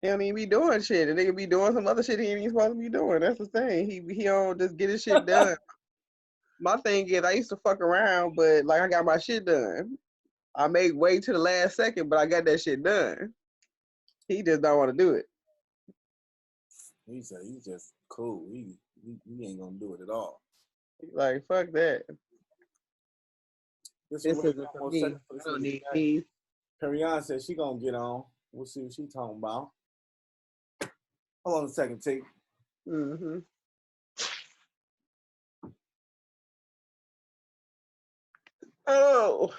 He don't even be doing shit. The nigga be doing some other shit he ain't even supposed to be doing. That's the thing. He don't just get his shit done. My thing is, I used to fuck around, but like I got my shit done. I may wait to the last second, but I got that shit done. He just don't want to do it. He said he's just cool. He ain't gonna do it at all. Like fuck that. This Isn't for me. I don't need peace. Perion said she gonna get on. We'll see what she talking about. Hold on a second, T. Mm-hmm. Oh.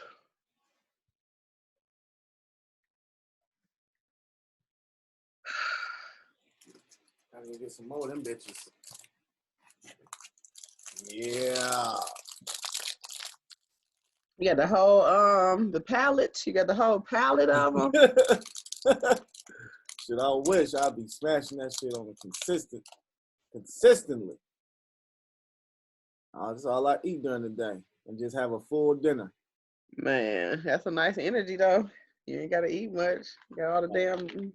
I need to get some more of them bitches. Yeah. You got the whole the palette. You got the whole palette of them. Shit, I wish I'd be smashing that shit on a consistently. That's all I eat during the day, and just have a full dinner. Man, that's a nice energy though. You ain't gotta eat much. You got all the damn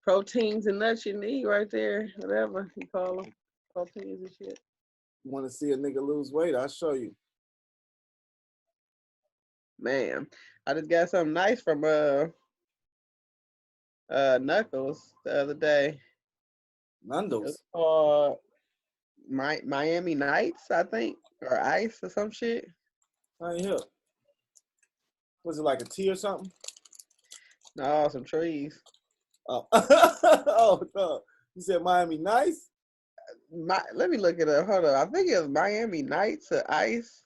proteins and nuts you need right there. Whatever you call them, proteins and shit. You want to see a nigga lose weight? I'll show you. Man, I just got something nice from Knuckles the other day. Nando's. It's called Miami Nights, I think, or Ice or some shit. I ain't here. Was it like a tea or something? No, some trees. Oh, oh no. You said Miami Nice? Let me look it up. Hold on. I think it was Miami Nights or Ice.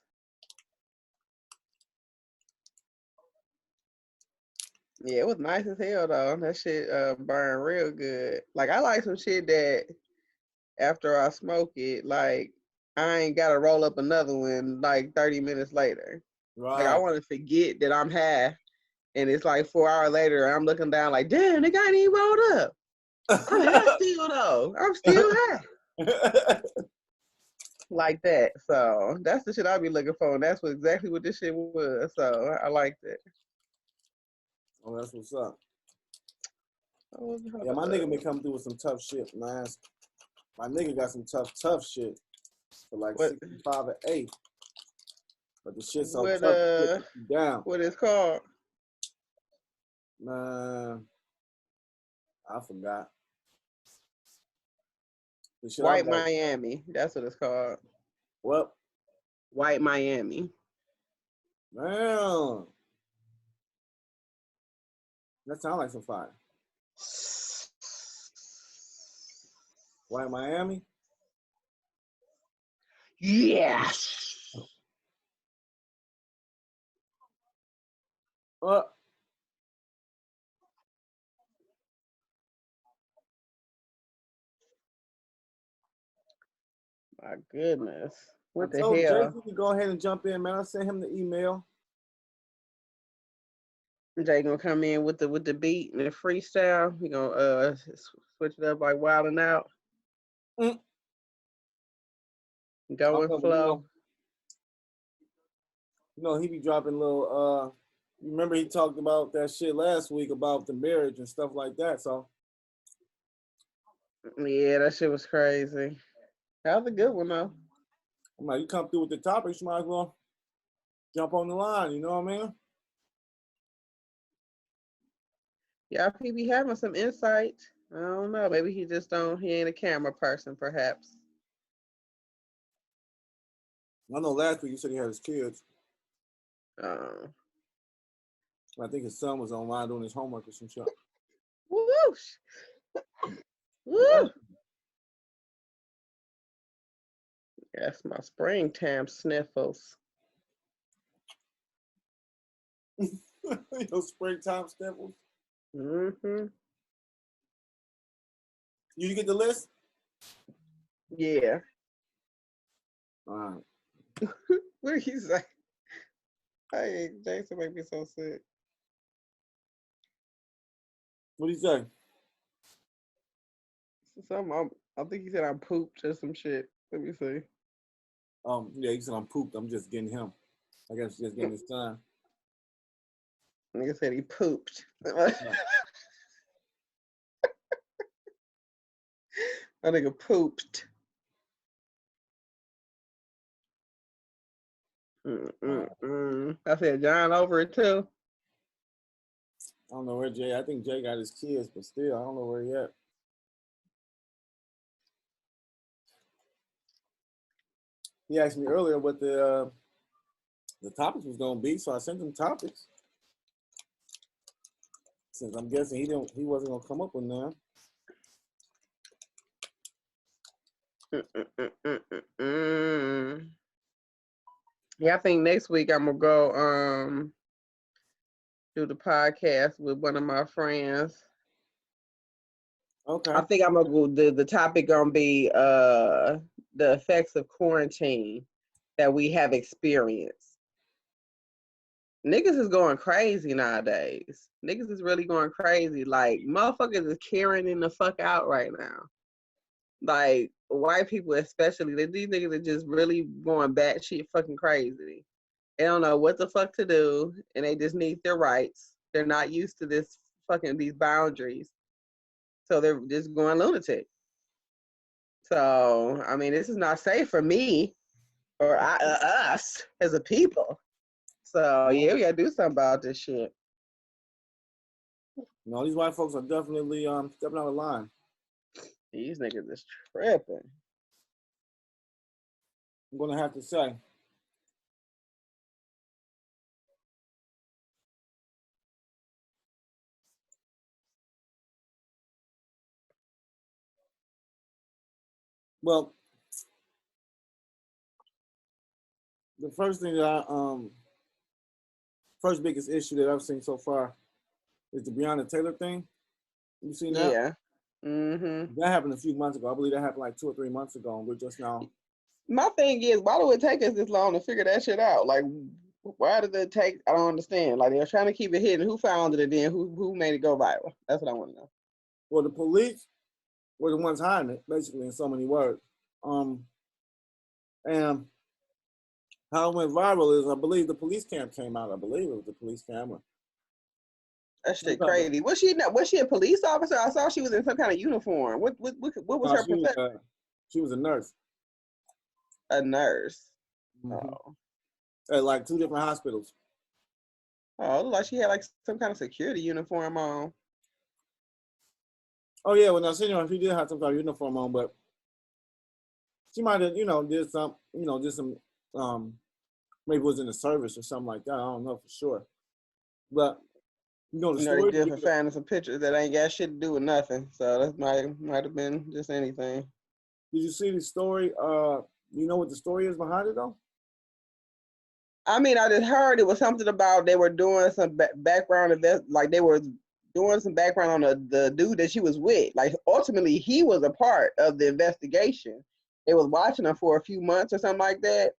Yeah, it was nice as hell though. That shit burned real good. Like I like some shit that after I smoke it, like I ain't gotta roll up another one like 30 minutes later. Right. Like I want to forget that I'm high, and it's like 4 hours later, and I'm looking down like, damn, nigga, I ain't even rolled up. I'm high still though. I'm still high. Like that. So that's the shit I be looking for, and that's exactly what this shit was. So I liked it. Oh, that's what's up. Oh, yeah, my nigga been coming through with some tough shit, man. My nigga got some tough shit for like 65 or 8. But the shit's so tough, down. What it's called? Man, I forgot. White Miami. That's what it's called. What? White Miami. Man. That sounds like some fire. White Miami? Yes. What? My goodness. What the hell? hell? Jay, you can go ahead and jump in, man. I sent him the email. Jay gonna come in with the beat and the freestyle. We gonna switch it up like Wild and Out. Go with flow. You know, he be dropping little remember he talked about that shit last week about the marriage and stuff like that, so. Yeah, that shit was crazy. That was a good one though. I'm like, you come through with the topics, you might as well jump on the line, you know what I mean? Yeah, he be having some insight. I don't know. Maybe he ain't a camera person, perhaps. I know last week you said he had his kids. I think his son was online doing his homework or some shit. Whoosh. Woo! That's my springtime sniffles. Your springtime sniffles? Mm-hmm. You get the list? Yeah. All right. What did he say? Hey, Jason make me so sick. What did he say? I think he said I'm pooped or some shit. Let me see. Yeah, he said I'm pooped. I'm just getting him. I guess just getting his time. Nigga said he pooped. That nigga pooped. I said John over it too. I don't know where Jay. I think Jay got his kids, but still, I don't know where he at. He asked me earlier what the topics was gonna be, so I sent him topics. Since I'm guessing he wasn't gonna come up with none. Yeah, I think next week I'm gonna go do the podcast with one of my friends. Okay. I think I'm gonna go. The topic gonna be the effects of quarantine that we have experienced. Niggas is going crazy nowadays. Niggas is really going crazy. Like motherfuckers is carrying the fuck out right now. Like white people especially, these niggas are just really going batshit fucking crazy. They don't know what the fuck to do, and they just need their rights. They're not used to these boundaries, so they're just going lunatic. So I mean, this is not safe for me or us as a people. So yeah, we gotta do something about this shit. No, these white folks are definitely stepping out of line. These niggas is tripping. I'm gonna have to say. Well, the first thing that first biggest issue that I've seen so far is the Breonna Taylor thing. You seen that? Yeah. Mm-hmm. That happened a few months ago. I believe that happened like 2 or 3 months ago, and we're just now. My thing is, why do it take us this long to figure that shit out? Like, why does it take? I don't understand. Like, they're trying to keep it hidden. Who found it and then who made it go viral? That's what I want to know. Well, the police were the ones hiding it, basically, in so many words. And how it went viral is, I believe the police cam came out. I believe it was the police camera. That shit crazy. Was she a police officer? I saw she was in some kind of uniform. What was her profession? She was a nurse. A nurse. Mm-hmm. Oh. At like 2 different hospitals. Oh, it looked like she had like some kind of security uniform on. Oh yeah, well now she did have some kind of uniform on, but she might have, did some, maybe was in the service or something like that. I don't know for sure. But the story. They good for finding some pictures that ain't got shit to do with nothing. So that might have been just anything. Did you see the story? You know what the story is behind it though? I mean, I just heard it was something about they were doing some background like they were doing some background on the dude that she was with. Like ultimately, he was a part of the investigation. They was watching her for a few months or something like that,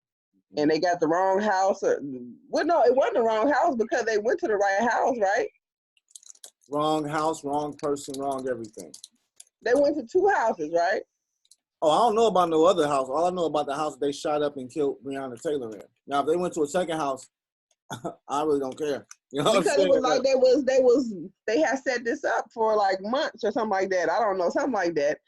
and they got the wrong house. Well, no, it wasn't the wrong house because they went to the right house, right? Wrong house, wrong person, wrong everything. They went to 2 houses, right? Oh, I don't know about no other house. All I know about the house they shot up and killed Breonna Taylor in. Now, if they went to a second house, I really don't care. You know, because it was like they had set this up for like months or something like that. I don't know, something like that.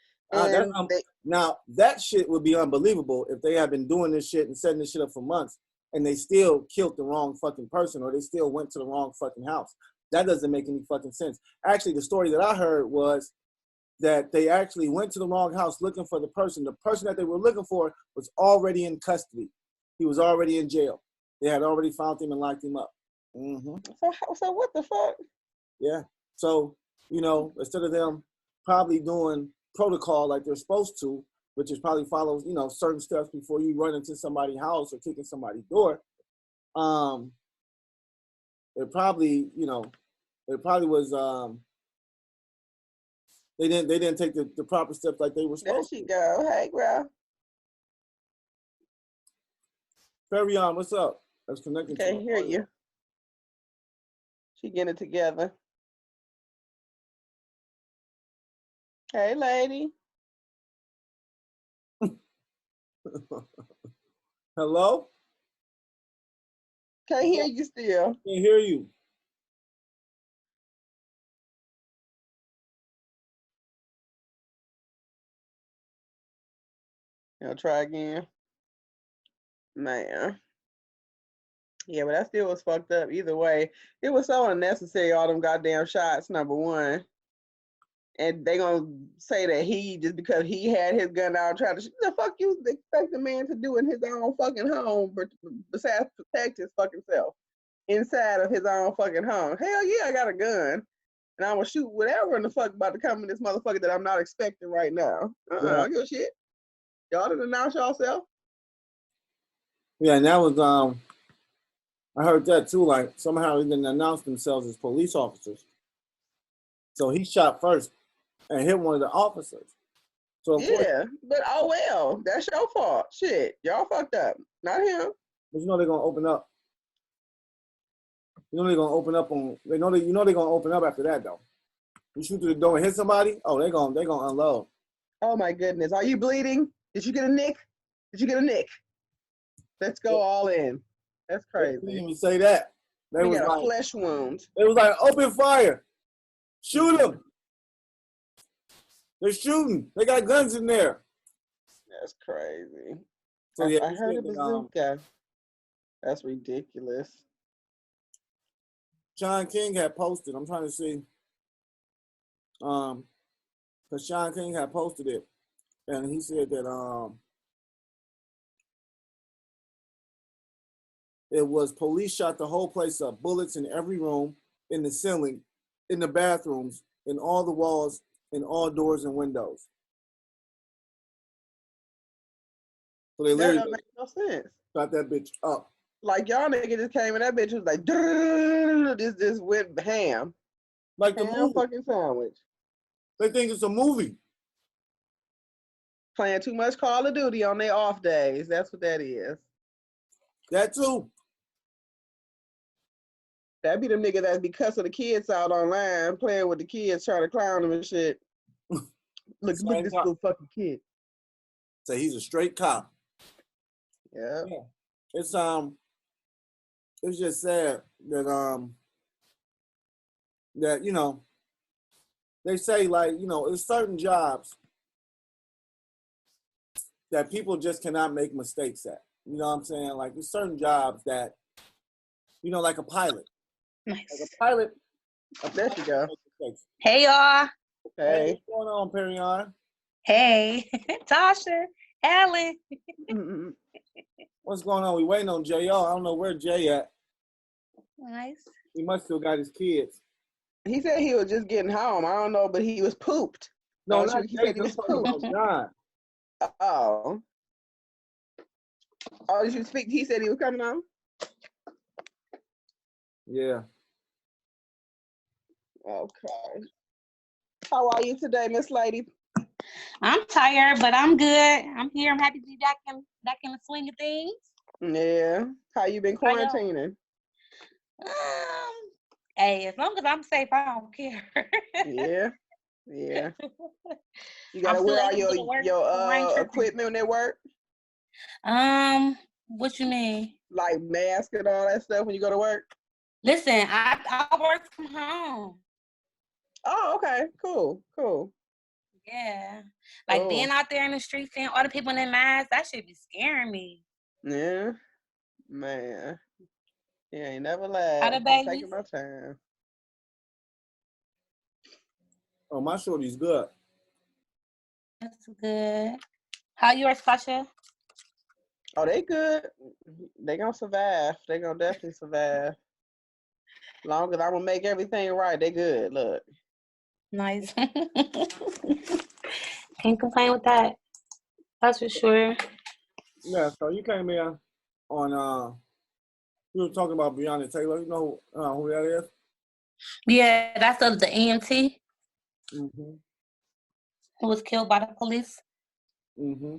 Now that shit would be unbelievable if they had been doing this shit and setting this shit up for months and they still killed the wrong fucking person or they still went to the wrong fucking house. That doesn't make any fucking sense. Actually, the story that I heard was that they actually went to the wrong house looking for the person. The person that they were looking for was already in custody. He was already in jail. They had already found him and locked him up. Mm-hmm. So what the fuck? Yeah. So, instead of them probably doing protocol like they're supposed to, which is probably follow, certain steps before you run into somebody's house or kicking somebody's door, it probably was they didn't take the proper steps like they were supposed to. There she go. Hey, girl. Carry on. What's up? That's connected. Can't hear you. She getting it together. Hey, lady. Hello? Can't hear you still. Can't hear you. Try again. Man. Yeah, but that still was fucked up. Either way, it was so unnecessary, all them goddamn shots, number one. And they gonna say that he, just because he had his gun out, trying to, the fuck you expect a man to do in his own fucking home, besides protect his fucking self inside of his own fucking home? Hell yeah, I got a gun. And I'm gonna shoot whatever in the fuck about to come in this motherfucker that I'm not expecting right now. I don't give a shit. Y'all didn't announce yourself. Yeah, and that was I heard that too. Like somehow they didn't announce themselves as police officers. So he shot first and hit one of the officers. So yeah, but oh well, that's your fault. Shit, y'all fucked up, not him. But you know they're gonna open up. You know they're gonna open up on. They're gonna open up after that though. You shoot through the door and hit somebody. Oh, they're gonna unload. Oh my goodness, are you bleeding? Did you get a nick? Did you get a nick? Let's go all in. That's crazy. They didn't even say that. They got a flesh wound. It was like open fire. Shoot them. They're shooting. They got guns in there. That's crazy. So yeah, I heard a bazooka. That's ridiculous. Sean King had posted. I'm trying to see. Because Sean King had posted it, and he said that it was police shot the whole place up. Bullets in every room, in the ceiling, in the bathrooms, in all the walls, in all doors and windows. So they literally that don't make no sense. Shot that bitch up. Like y'all nigga just came and that bitch was like, this went ham. Like the movie. Fucking sandwich. They think it's a movie. Playing too much Call of Duty on their off days. That's what that is. That too. That be the nigga that be cussing the kids out online, playing with the kids, trying to clown them and shit. Look at this little fucking kid. So he's a straight cop. Yeah. It's just sad that that, you know, they say, like, you know, there's certain jobs that people just cannot make mistakes at. You know what I'm saying? Like, there's certain jobs that, you know, like a pilot. Nice. Like a pilot. There you go. Hey, y'all. Hey. What's going on, Perion? Hey, Tasha, Alan. What's going on? We waiting on JR. I don't know where Jay at. Nice. He must still got his kids. He said he was just getting home. I don't know, but he was pooped. No, not he Jay. said he was pooped. John. Oh. Oh, did you speak? He said he was coming on? Yeah. Okay. How are you today, Miss Lady? I'm tired, but I'm good. I'm here. I'm happy to be back in the swing of things. Yeah. How you been quarantining? Hey, as long as I'm safe, I don't care. Yeah. Yeah. You gotta wear all your equipment at work? What you mean? Like mask and all that stuff when you go to work? Listen, I work from home. Oh, okay. Cool. Yeah. Like being out there in the streets and all the people in their masks, that should be scaring me. Yeah. Man. Yeah, ain't never lied. How the babies? Taking my time. Oh, my shorty's good. That's good. How yours, Tasha? Oh, they good. They gonna survive. They gonna definitely survive. Long as I'm gonna make everything right, they good. Look. Nice. Can't complain with that. That's for sure. Yeah, so you came in on we were talking about Breonna Taylor. You know who that is? Yeah, that's the EMT Mm-hmm. who was killed by the police. Mm-hmm.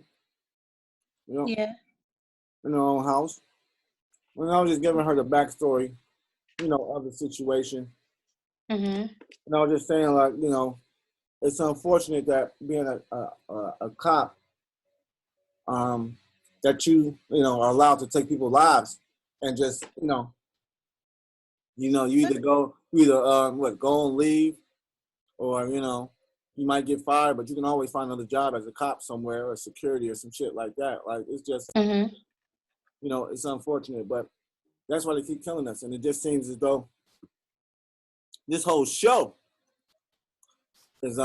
Yep. Yeah. In her own house. And I was just giving her the backstory, you know, of the situation. Mm-hmm. And I was just saying, like, you know, it's unfortunate that being a cop, that you know, are allowed to take people's lives and just, you either go on leave or, you know, you might get fired, but you can always find another job as a cop somewhere or security or some shit like that. Like, it's just, you know, it's unfortunate, but that's why they keep killing us. And it just seems as though this whole show is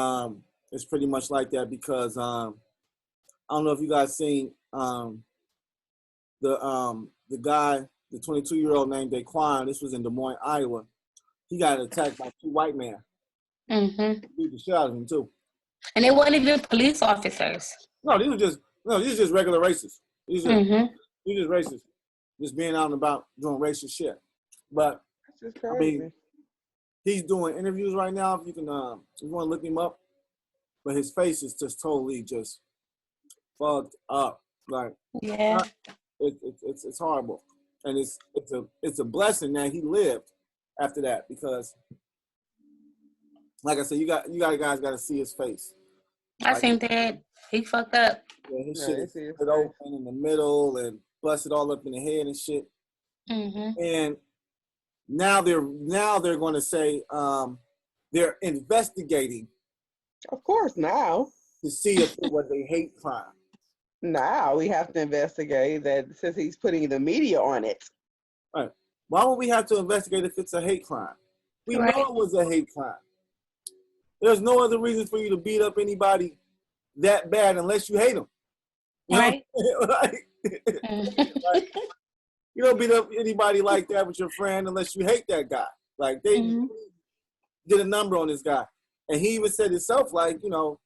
pretty much like that because I don't know if you guys seen the guy, the 22-year-old named Dequan. This was in Demoin, Iowa. He got attacked by 2 white men. Beat the shit out of him too. And they weren't even police officers. No, these were just regular racists. These are just racists, just being out and about doing racist shit. But That's just crazy. I mean, he's doing interviews right now. If you can, if you want to look him up, but his face is just totally just fucked up. Like, yeah, it's horrible, and it's a blessing that he lived after that because, like I said, you guys got to see his face. I seen that. He fucked up. Yeah, his shit is split open in the middle and busted all up in the head and shit. And now they're going to say they're investigating. Of course, now to see if it was a hate crime. Now we have to investigate that since he's putting the media on it. Right. Why would we have to investigate if it's a hate crime? We know it was a hate crime. There's no other reason for you to beat up anybody that bad unless you hate them. Right. Like, you don't beat up anybody like that with your friend unless you hate that guy. Like, they did a number on this guy. And he even said himself, like, you know,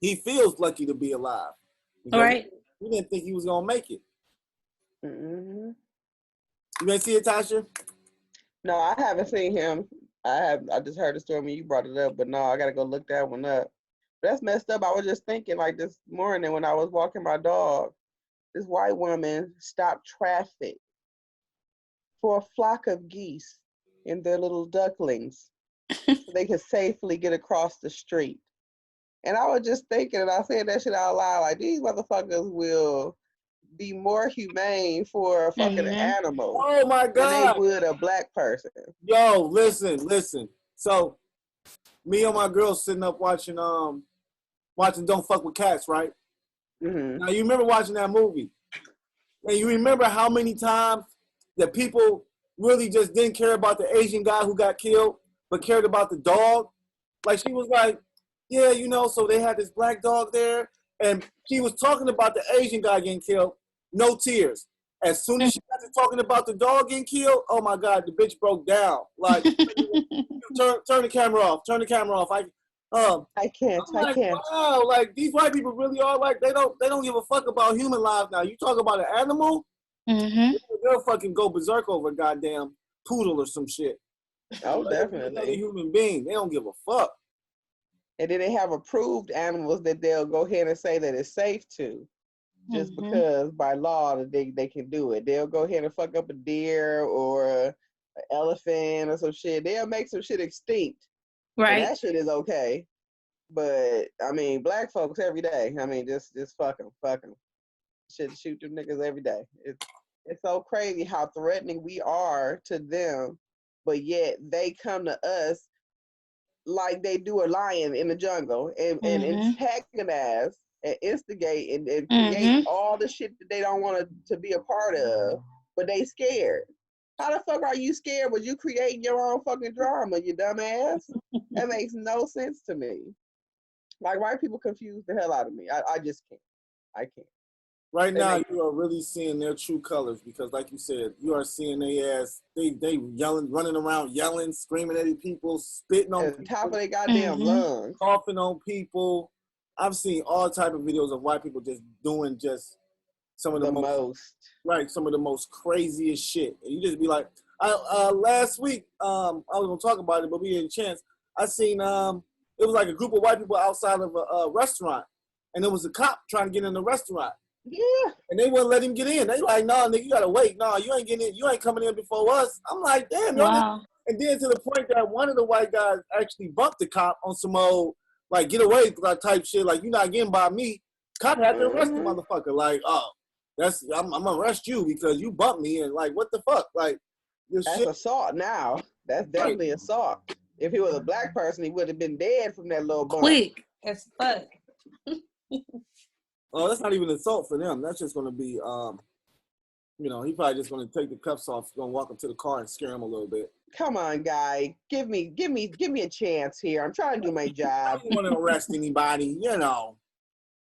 he feels lucky to be alive. Right. He didn't think he was going to make it. You didn't see it, Tasha? No, I haven't seen him. I just heard the story when you brought it up, but no, I got to go look that one up. That's messed up. I was just thinking, like, this morning when I was walking my dog, this white woman stopped traffic for a flock of geese and their little ducklings so they could safely get across the street. And I was just thinking, and I said that shit out loud, like, these motherfuckers will be more humane for a fucking animal. Oh my God. Than they would a black person. Yo, listen. So, me and my girl sitting up watching Don't Fuck with Cats, right? Now, you remember watching that movie. And you remember how many times that people really just didn't care about the Asian guy who got killed, but cared about the dog? Like, she was like, yeah, you know, so they had this black dog there, and she was talking about the Asian guy getting killed, no tears. As soon as she got to talking about the dog getting killed, oh my God, the bitch broke down. Like, turn the camera off. I can't. Wow, like, these white people really are like, they don't give a fuck about human lives now. You talk about an animal, they'll fucking go berserk over a goddamn poodle or some shit. Oh, definitely. A human being, they don't give a fuck. And then they have approved animals that they'll go ahead and say that it's safe to, just because by law that they can do it. They'll go ahead and fuck up a deer or an elephant or some shit. They'll make some shit extinct. Right. And that shit is okay. But, I mean, black folks every day. I mean, just fuck them. Shoot them niggas every day. It's so crazy how threatening we are to them, but yet they come to us like they do a lion in the jungle and antagonize and instigate and create all the shit that they don't want to be a part of, but they scared. How the fuck are you scared when you creating your own fucking drama, you dumbass? That makes no sense to me. Like, white people confuse the hell out of me. I just can't. I can't. Right now, you are really seeing their true colors because, like you said, you are seeing their ass. They yelling, running around, yelling, screaming at people, spitting on people, top of their goddamn lungs, coughing on people. I've seen all type of videos of white people just doing just some of the most some of the most craziest shit. And you just be like, last week, I was gonna talk about it, but we didn't chance. I seen it was like a group of white people outside of a restaurant, and there was a cop trying to get in the restaurant. Yeah. And they wouldn't let him get in. They like, nah, nigga, you gotta wait. Nah, you ain't getting in. You ain't coming in before us. I'm like, damn, wow. And then to the point that one of the white guys actually bumped the cop on some old, like, get away type shit. Like, you're not getting by me. Cop had to arrest the motherfucker. Like, oh, I'm gonna arrest you because you bumped me. And like, what the fuck? Like, that's shit. Assault now. That's definitely assault. If he was a black person, he would have been dead from that little bump. Quick as fuck. Oh, that's not even assault for them. That's just going to be, he probably just going to take the cuffs off, going to walk up to the car and scare him a little bit. Come on, guy. Give me a chance here. I'm trying to do my job. I don't want to arrest anybody,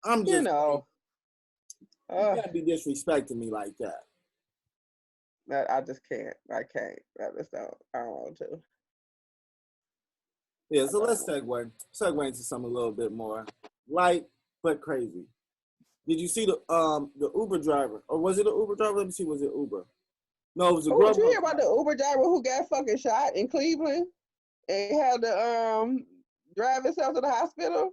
I'm just, you can't be disrespecting me like that. I just can't. I can't. I just don't. I don't want to. Yeah, so let's segue into something a little bit more light but crazy. Did you see the Uber driver, or was it an Uber driver? Let me see. Was it Uber? No, it was a Grubhub. Did you hear about the Uber driver who got fucking shot in Cleveland and had to drive himself to the hospital?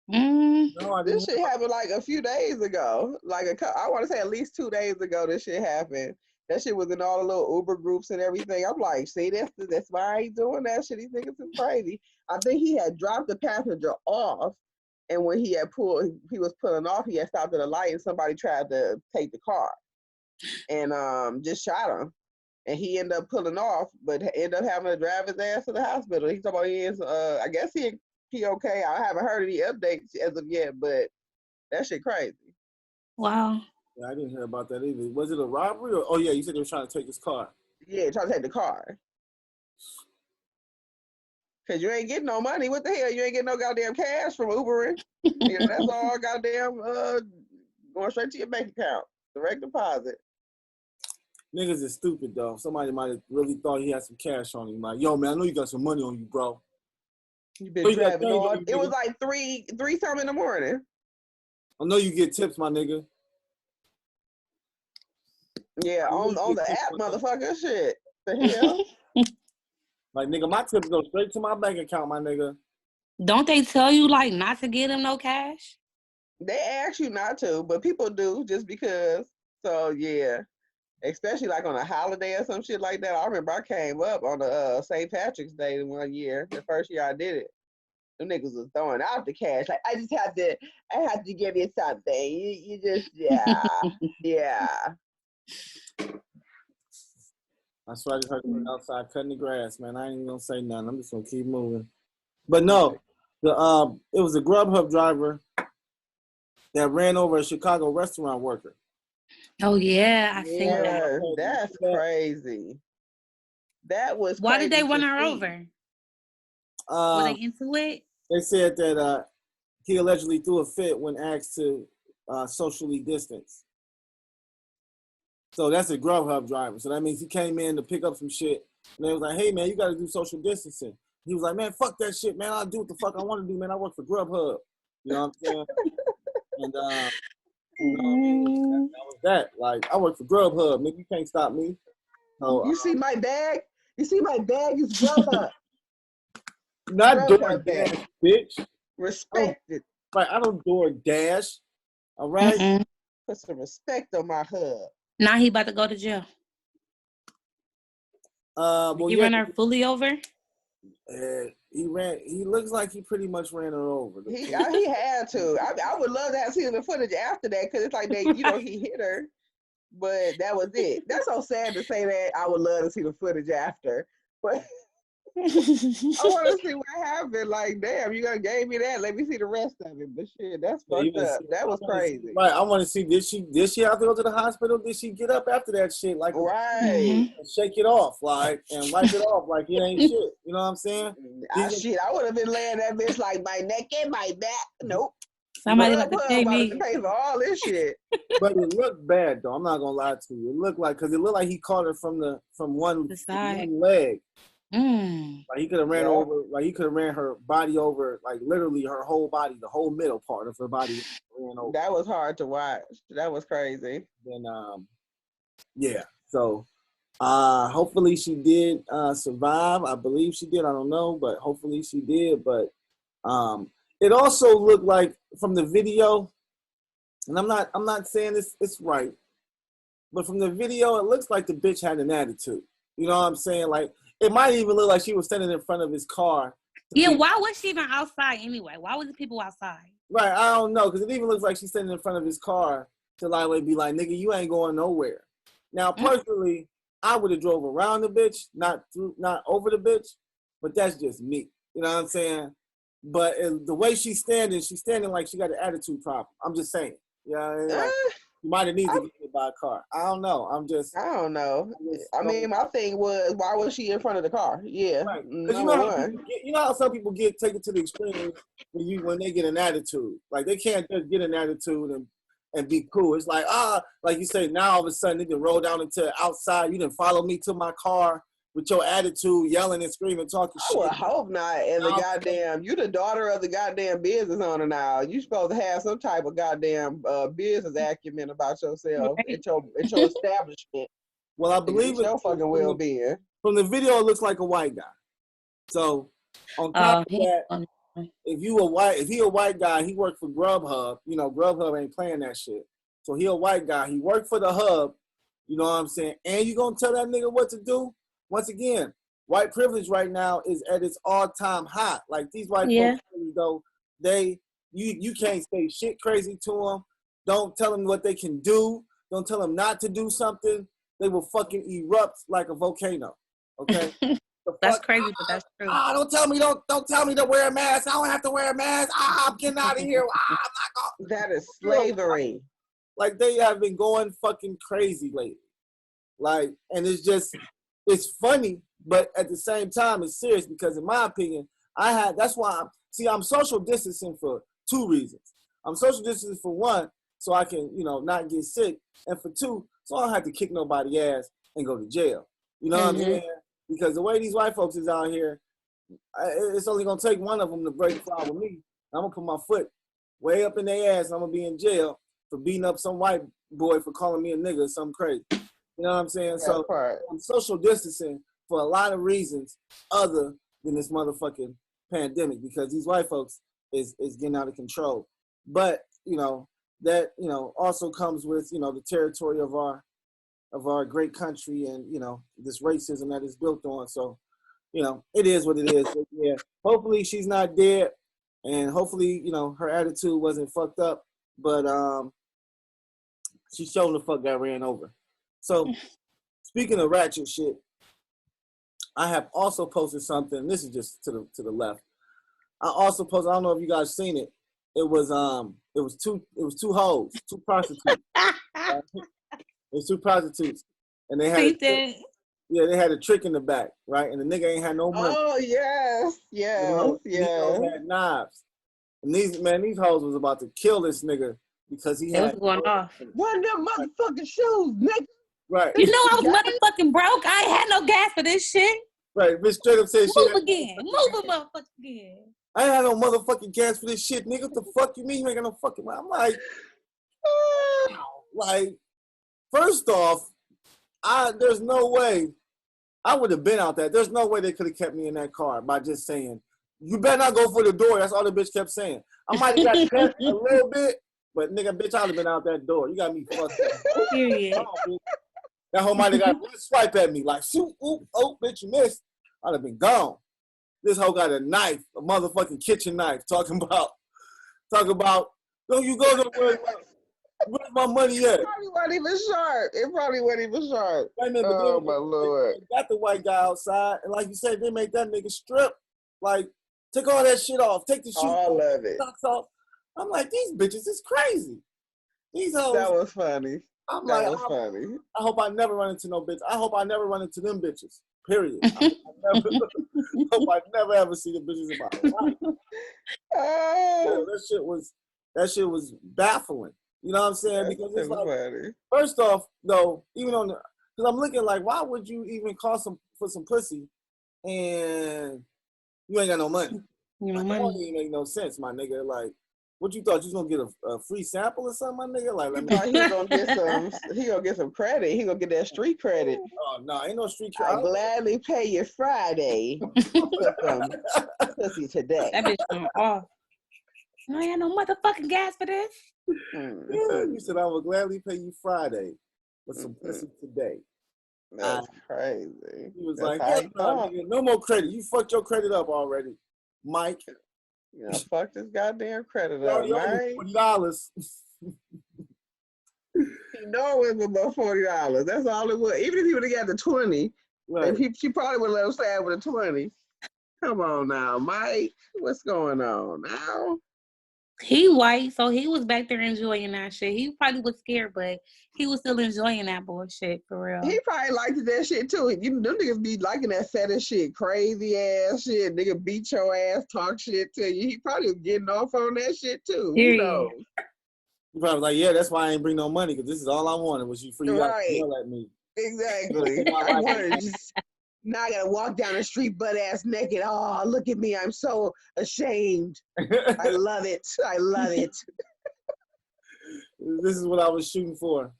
No, I didn't. This shit happened like a few days ago. I want to say at least 2 days ago. This shit happened. That shit was in all the little Uber groups and everything. I'm like, see, that's why he's doing that shit. These niggas is crazy. I think he had dropped the passenger off, and when he was pulling off, he had stopped at a light, and somebody tried to take the car, and just shot him. And he ended up pulling off, but ended up having to drive his ass to the hospital. He's talking about he is, I guess he okay. I haven't heard any updates as of yet, but that shit crazy. Wow. Yeah, I didn't hear about that either. Was it a robbery? Or, oh, yeah, you said they were trying to take his car. Yeah, trying to take the car. Because you ain't getting no money. What the hell? You ain't getting no goddamn cash from Ubering. That's all goddamn going straight to your bank account. Direct deposit. Niggas is stupid, though. Somebody might have really thought he had some cash on him. Like, yo, man, I know you got some money on you, bro. You been driving on. It was like three something in the morning. I know you get tips, my nigga. Yeah, on the app, motherfucker. Shit. The hell? Like, nigga, my tips go straight to my bank account, my nigga. Don't they tell you, like, not to give them no cash? They ask you not to, but people do just because. So, yeah. Especially, like, on a holiday or some shit like that. I remember I came up on the St. Patrick's Day 1 year. The first year I did it. Them niggas was throwing out the cash. Like, I have to give you something. You just, yeah. Yeah. I swear I just heard you outside cutting the grass, man. I ain't even gonna say nothing. I'm just gonna keep moving. But no, it was a Grubhub driver that ran over a Chicago restaurant worker. Oh yeah, I seen that. That's crazy. That was. Why crazy did they run her see. over? Were they into it? They said that he allegedly threw a fit when asked to socially distance. So that's a Grubhub driver. So that means he came in to pick up some shit. And they was like, hey, man, you got to do social distancing. He was like, man, fuck that shit, man. I'll do what the fuck I want to do, man. I work for Grubhub. You know what I'm saying? And that was that. Like, I work for Grubhub. Nigga, you can't stop me. So, you see my bag? You see my bag is Grubhub. Not DoorDash, bitch. Respect it. Right, I don't DoorDash. All right? Mm-mm. Put some respect on my hub. Now he about to go to jail. He ran her fully over? He looks like he pretty much ran her over. He had to. I would love to have seen the footage after that, because it's like he hit her, but that was it. That's so sad to say that. I would love to see the footage after, but I want to see what happened. Like, damn, you gave me that. Let me see the rest of it. But shit, that's fucked up. That was crazy. Right. I want to see, did she have to go to the hospital? Did she get up after that shit? Like, right. Shake it off, like, and wipe it off like it ain't shit. You know what I'm saying? I would have been laying that bitch like my neck and my back. Nope. Somebody about to pay me. Pay for all this shit. But it looked bad though. I'm not gonna lie to you. It looked like, because it looked like he caught her from one leg. Like he could have ran over, like he could have ran her body over, like literally her whole body, the whole middle part of her body ran over. That was hard to watch. That was crazy. Then yeah. So hopefully she did survive. I believe she did. I don't know, but hopefully she did. But it also looked like from the video, and I'm not saying it's right, but from the video it looks like the bitch had an attitude. You know what I'm saying? Like, it might even look like she was standing in front of his car. Yeah, why was she even outside anyway? Why was the people outside? Right, I don't know, because it even looks like she's standing in front of his car to like be like, nigga, you ain't going nowhere. Now, personally, I would have drove around the bitch, not over the bitch. but that's just me. You know what I'm saying? But the way she's standing like she got an attitude problem. I'm just saying. You know what I mean? Like, you might have needed to get hit by a car. I don't know. I don't know. I mean, my thing was, why was she in front of the car? Yeah. Right. You know how some people take it to the extreme when they get an attitude. Like, they can't just get an attitude and be cool. It's like, like you say, now all of a sudden they can roll down into outside. You didn't follow me to my car with your attitude, yelling and screaming, talking shit. I would hope not. And you the daughter of the goddamn business owner now. You supposed to have some type of goddamn business acumen about yourself at your establishment. Well, I believe it's your fucking well-being. From the video, it looks like a white guy. So on top of that, if he a white guy, he worked for Grubhub. You know, Grubhub ain't playing that shit. So he a white guy. He worked for the hub. You know what I'm saying? And you gonna tell that nigga what to do? Once again, white privilege right now is at its all-time high. Like, these white folks, though, you can't say shit crazy to them. Don't tell them what they can do. Don't tell them not to do something. They will fucking erupt like a volcano. Okay? That's crazy, but that's true. Don't tell me to wear a mask. I don't have to wear a mask. I'm getting out of here. I'm not going. That is slavery. Like, they have been going fucking crazy lately. Like, and it's funny, but at the same time, it's serious because, in my opinion, that's why I'm social distancing for two reasons. I'm social distancing for one, so I can, not get sick, and for two, so I don't have to kick nobody's ass and go to jail. You know what I'm saying? Because the way these white folks is out here, it's only gonna take one of them to break the law with me. I'm gonna put my foot way up in their ass, and I'm gonna be in jail for beating up some white boy for calling me a nigga or something crazy. You know what I'm saying? So I'm social distancing for a lot of reasons other than this motherfucking pandemic, because these white folks is getting out of control. But, that, also comes with, the territory of our great country and, this racism that is built on. So, it is what it is. But yeah, hopefully she's not dead, and hopefully, her attitude wasn't fucked up, but she showing the fuck got ran over. So, speaking of ratchet shit, I have also posted something. This is just to the left. I also posted. I don't know if you guys seen it. It was two hoes, two prostitutes. It was two prostitutes, and they had they had a trick in the back, right? And the nigga ain't had no money. Oh yes. These hoes had knives, and these hoes was about to kill this nigga because he had going off. One of them motherfucking shoes, nigga. Right. You know I was motherfucking broke. I ain't had no gas for this shit. Right. Bitch straight up said Move again. Move a motherfucker again. I ain't had no motherfucking gas for this shit, nigga. What the fuck you mean you ain't got no fucking money? I'm like, first off, there's no way I would have been out there. There's no way they could have kept me in that car by just saying, you better not go for the door. That's all the bitch kept saying. I might have got tested a little bit, but nigga, bitch, I'd have been out that door. You got me fucked up. Period. That hoe might have got a swipe at me like, shoot, oh, bitch, you missed. I'd have been gone. This hoe got a knife, a motherfucking kitchen knife, talking about, don't you go nowhere. Where's my money at? It probably wasn't even sharp. Oh, my Lord. Got the white guy outside, and like you said, they make that nigga strip. Like, take all that shit off. Take the shoes off. All of it. Socks off. I'm like, these bitches is crazy. These hoes. That was funny. Funny. I hope I never run into no bitch. I hope I never run into them bitches. Period. I hope I never ever see the bitches in my life. That shit was baffling. You know what I'm saying? Because it's like, funny. First off, though, even on because I'm looking like, why would you even call for some pussy and you ain't got no money? That don't even make no sense, my nigga. Like, what you thought you was gonna get a free sample or something, my nigga? Like, let me. He gonna get some credit. He gonna get that street credit. Oh no, ain't no street credit. I gladly pay you Friday for some pussy today. That bitch went off. I ain't got no motherfucking gas for this. You said I will gladly pay you Friday for some pussy today. That's crazy. He was like, hey, no more credit. You fucked your credit up already, Mike. Fuck this goddamn credit up, man. $40. He know it was about $40. That's all it was. Even if he would have got the 20, right. She probably would have let him slide with a 20. Come on now, Mike. What's going on now? He white, so he was back there enjoying that shit. He probably was scared, but he was still enjoying that bullshit for real. He probably liked that shit too. You know, them niggas be liking that fetish shit, crazy ass shit. Nigga beat your ass, talk shit to you. He probably was getting off on that shit too. Who knows? He probably like, yeah, that's why I ain't bring no money, because this is all I wanted was you free to yell at me. Exactly. I wanted to just. Now I gotta walk down the street butt ass naked. Oh, look at me. I'm so ashamed. I love it. I love it. This is what I was shooting for.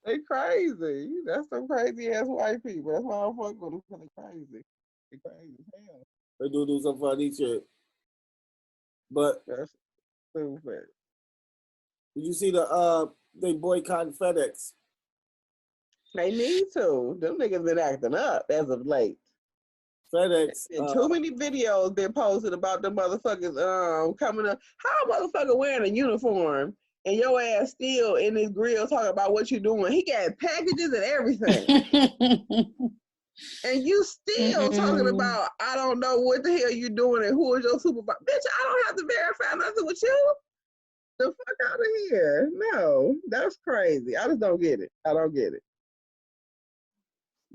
They crazy. That's some crazy ass white people. That's why I don't fuck with them, because they crazy. They crazy as hell. They do some funny shit. But that's stupid. Did you see they boycotting FedEx? They need to. Them niggas been acting up as of late. FedEx. And too many videos been posted about them motherfuckers coming up. How a motherfucker wearing a uniform and your ass still in his grill talking about what you doing? He got packages and everything. And you still talking about, I don't know what the hell you doing and who is your supervisor. Bitch, I don't have to verify nothing with you. The fuck out of here. No, that's crazy. I just don't get it. I don't get it.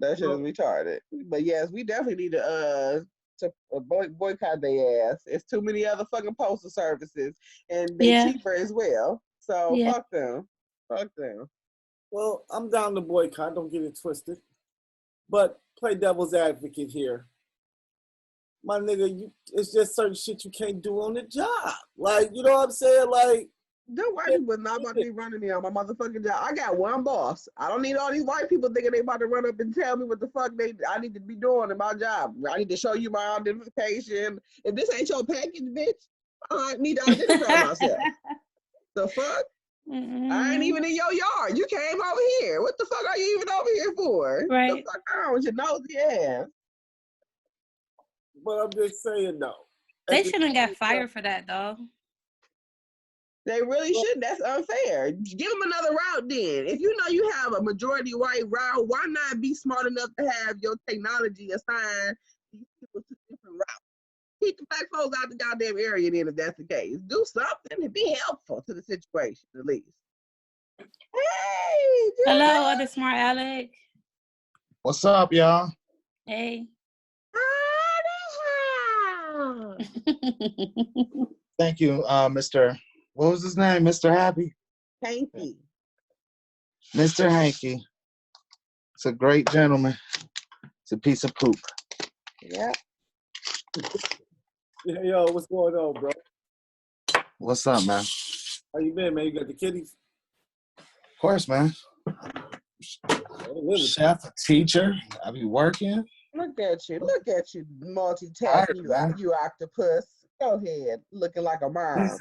That shit is retarded. But yes, we definitely need to boycott their ass. It's too many other fucking postal services, and they're cheaper as well. So fuck them. Fuck them. Well, I'm down to boycott. Don't get it twisted. But play devil's advocate here. My nigga, it's just certain shit you can't do on the job. Like, you know what I'm saying? Like, them white people not about to be running me on my motherfucking job. I got one boss. I don't need all these white people thinking they about to run up and tell me what the fuck I need to be doing in my job. I need to show you my identification. If this ain't your package, bitch, I need to identify myself. The fuck? I ain't even in your yard. You came over here. What the fuck are you even over here for? Right. The fuck on with your nosy ass? But I'm just saying, though. They shouldn't got fired for that, though. They really shouldn't. That's unfair. Give them another route then. If you know you have a majority white route, why not be smart enough to have your technology assign these people to different routes? Keep the black folks out the goddamn area then if that's the case. Do something and be helpful to the situation at least. Hey! Hello, other Smartalecs. What's up, y'all? Hey. Thank you, Mr. What was his name? Mr. Happy? Hanky. Mr. Hanky. It's a great gentleman. It's a piece of poop. Yeah. Yeah, yo, what's going on, bro? What's up, man? How you been, man? You got the kiddies? Of course, man. Chef, a teacher. I be working. Look at you. Look at you multitasking, you octopus. Go ahead. Looking like a mom.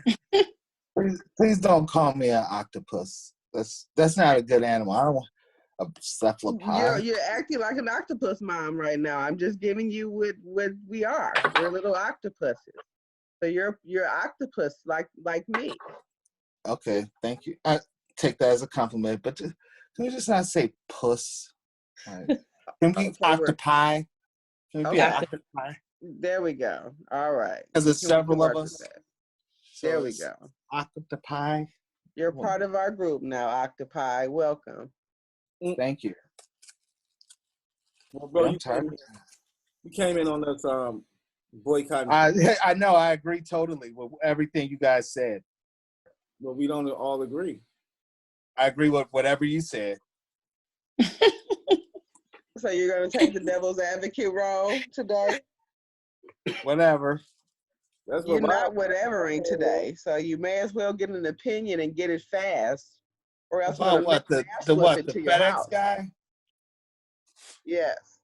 Please don't call me an octopus. That's not a good animal. I don't want a cephalopod. You're acting like an octopus mom right now. I'm just giving you what we are. We're little octopuses. So you're octopus like me. Okay, thank you. I take that as a compliment, but can we just not say puss? Right. Can we octopi? Can we be an octopi? There we go. All right. Because there's several of us. There we go. Octopi. You're part of our group now, Octopi. Welcome. Thank you. Well, bro, you came in on this boycott. I know. I agree totally with everything you guys said. But we don't all agree. I agree with whatever you said. So you're going to take the devil's advocate role today? Whatever. You're not whatevering today, so you may as well get an opinion and get it fast, or else about what the FedEx guy? Yes.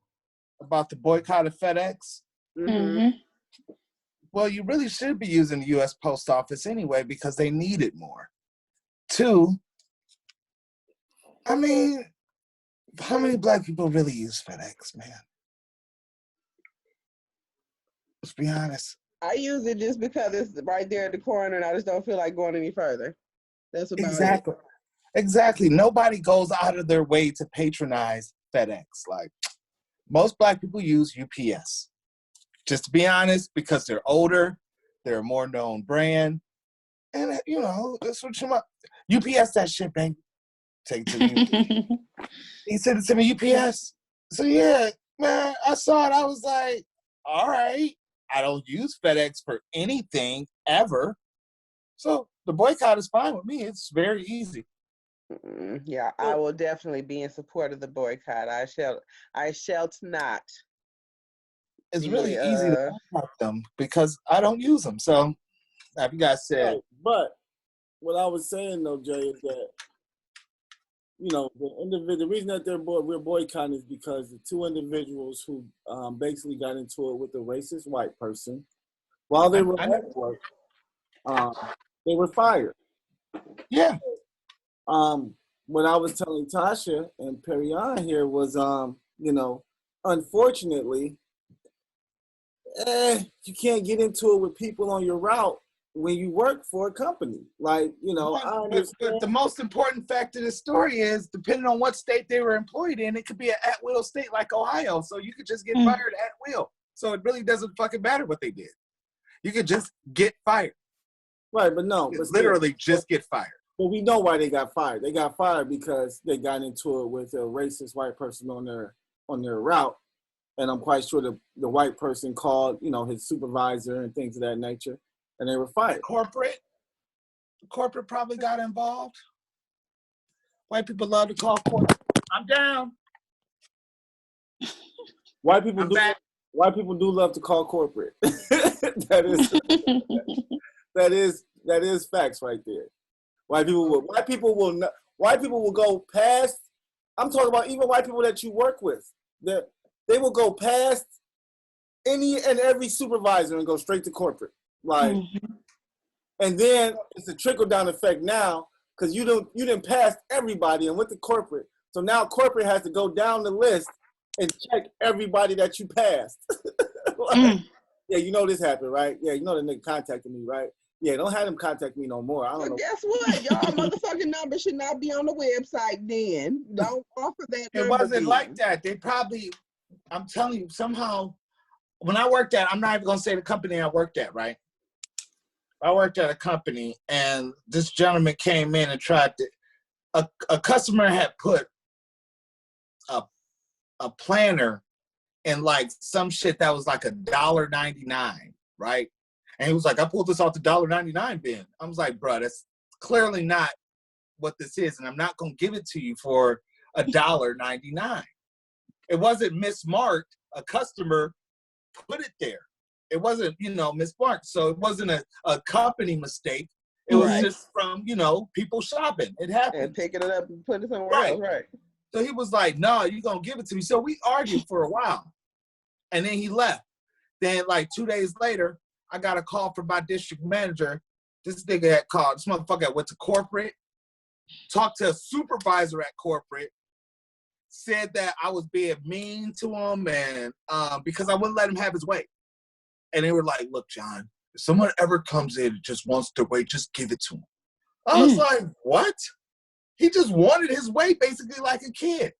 About the boycott of FedEx. Mm-hmm. Well, you really should be using the U.S. Post Office anyway because they need it more. 2, I mean, how many black people really use FedEx, man? Let's be honest. I use it just because it's right there at the corner and I just don't feel like going any further. That's about it. Exactly. Nobody goes out of their way to patronize FedEx. Like, most black people use UPS. Just to be honest, because they're older, they're a more known brand. And, that's what you want. UPS that shit, baby. Take it to the UPS. He sent it to me, UPS. So, yeah, man, I saw it. I was like, all right. I don't use FedEx for anything ever. So the boycott is fine with me. It's very easy. Yeah, I will definitely be in support of the boycott. I shall not. It's really easy to boycott them because I don't use them. So, have you guys said? Right. But what I was saying though, Jay, is that the reason that we're boycotting is because the two individuals who basically got into it with a racist white person while they were at work, they were fired. Yeah. What I was telling Tasha and Perion here was, unfortunately, you can't get into it with people on your route when you work for a company. Like, but the most important fact of the story is, depending on what state they were employed in, it could be an at-will state like Ohio. So you could just get fired at will. So it really doesn't fucking matter what they did. You could just get fired. Right, but no. But literally just get fired. But we know why they got fired. They got fired because they got into it with a racist white person on their route. And I'm quite sure the white person called, his supervisor and things of that nature, and they were fired. Corporate probably got involved. White people love to call corporate. I'm down. White people do love to call corporate. that is facts right there. White people will go past. I'm talking about even white people that you work with. That they will go past any and every supervisor and go straight to corporate. Like, and then it's a trickle down effect now because you didn't pass everybody and went to corporate. So now corporate has to go down the list and check everybody that you passed. Yeah, this happened, right? Yeah, the nigga contacted me, right? Yeah, don't have them contact me no more. I don't know. Guess what? Y'all motherfucking number should not be on the website then. Don't offer that number. It wasn't like that. They probably, I'm telling you, somehow, when I worked at, I'm not even going to say the company I worked at, right? I worked at a company, and this gentleman came in and tried to, a customer had put a planner in like some shit that was like $1.99, right? And he was like, I pulled this off the $1.99 bin. I was like, bro, that's clearly not what this is, and I'm not going to give it to you for $1.99. It wasn't mismarked. A customer put it there. It wasn't, mismarked. So it wasn't a company mistake. It was just from, people shopping. It happened. And picking it up and putting it somewhere else, right. So he was like, no, you're going to give it to me. So we argued for a while. And then he left. Then like 2 days later, I got a call from my district manager. This nigga had called. This motherfucker went to corporate, talked to a supervisor at corporate, said that I was being mean to him and because I wouldn't let him have his way. And they were like, look, John, if someone ever comes in and just wants their way, just give it to him. I was like, what? He just wanted his way basically like a kid.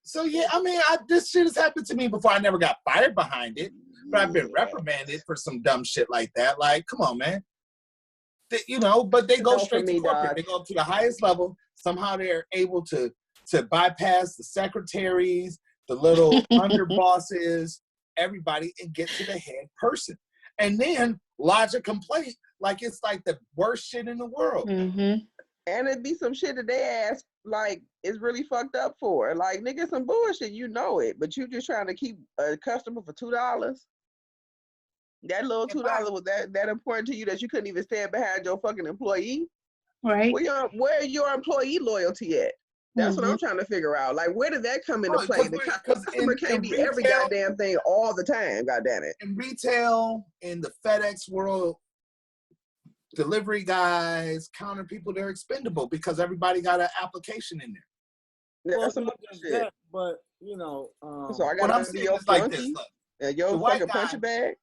So, yeah, I mean, this shit has happened to me before. I never got fired behind it. But I've been reprimanded for some dumb shit like that. Like, come on, man. But they go straight to corporate. Dog. They go to the highest level. Somehow they're able to bypass the secretaries, the little underbosses, everybody, and get to the head person. And then lodge a complaint like it's like the worst shit in the world. Mm-hmm. And it'd be some shit that they ask, like, it's really fucked up for. Like, nigga, some bullshit, it. But you just trying to keep a customer for $2? That little $2 was that important to you that you couldn't even stand behind your fucking employee? Right. Where your employee loyalty at? That's what I'm trying to figure out. Like, where did that come into play? The customer can't be retail, every goddamn thing all the time, goddamn it. In retail, in the FedEx world, delivery guys, counter people, they're expendable because everybody got an application in there. That's some shit. But, so I got to be your like this, look, your fucking punching bag.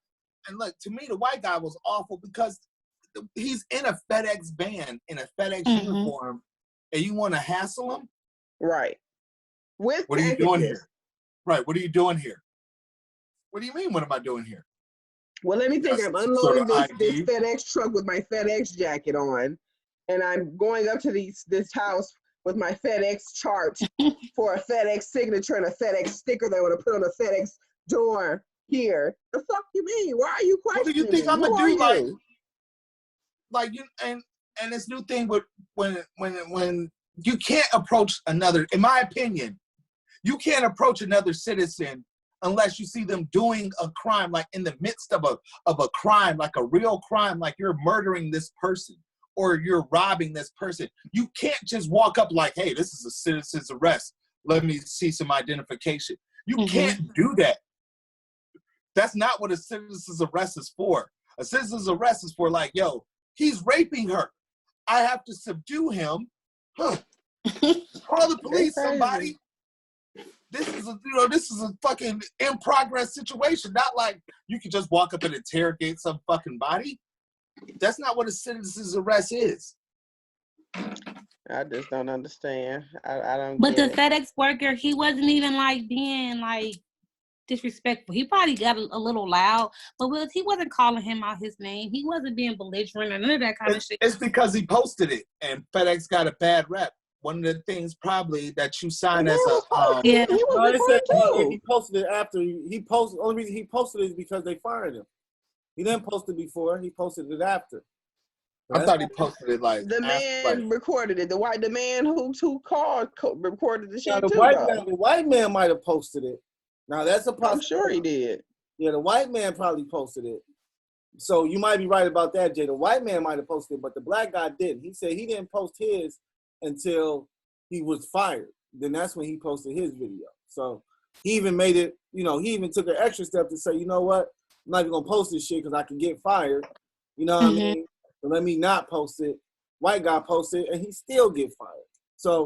And look, to me, the white guy was awful because he's in a FedEx van, in a FedEx uniform, and you want to hassle him? Right. What are you doing here? Right, what are you doing here? What do you mean? What am I doing here? Well, let me think. That's I'm some unloading sort of this ID. FedEx truck with my FedEx jacket on, and I'm going up to this house with my FedEx chart for a FedEx signature and a FedEx sticker that I want to put on the FedEx door here. The fuck you mean? Why are you What do questioning you think me? I'm gonna Who do? are you? Like you and this new thing with when you can't approach another, in my opinion, you can't approach another citizen unless you see them doing a crime, like in the midst of a crime, like a real crime, like you're murdering this person or you're robbing this person. You can't just walk up like, hey, this is a citizen's arrest. Let me see some identification. You can't do that. That's not what a citizen's arrest is for. A citizen's arrest is for like, yo, he's raping her. I have to subdue him. Huh. Call the police, somebody. This is a fucking in progress situation. Not like you can just walk up and interrogate some fucking body. That's not what a citizen's arrest is. I just don't understand. I don't. But the get it. FedEx worker, he wasn't even like being like disrespectful. He probably got a little loud, but he wasn't calling him out his name. He wasn't being belligerent or none of that kind of shit. It's because he posted it, and FedEx got a bad rep. One of the things probably that you sign as a yeah. He was he posted it after he posted. Only reason he posted it is because they fired him. He didn't post it before. He posted it after. I thought he posted it like the man recorded it. The man who called recorded the shit the too. White man might have posted it. Now that's a possibility. I'm sure he did. Yeah, the white man probably posted it. So you might be right about that, Jay. The white man might have posted it, but the black guy didn't. He said he didn't post his until he was fired. Then that's when he posted his video. So he even made it, he even took an extra step to say, you know what? I'm not even going to post this shit because I can get fired. You know what I mean? So let me not post it. White guy posted it, and he still get fired. So,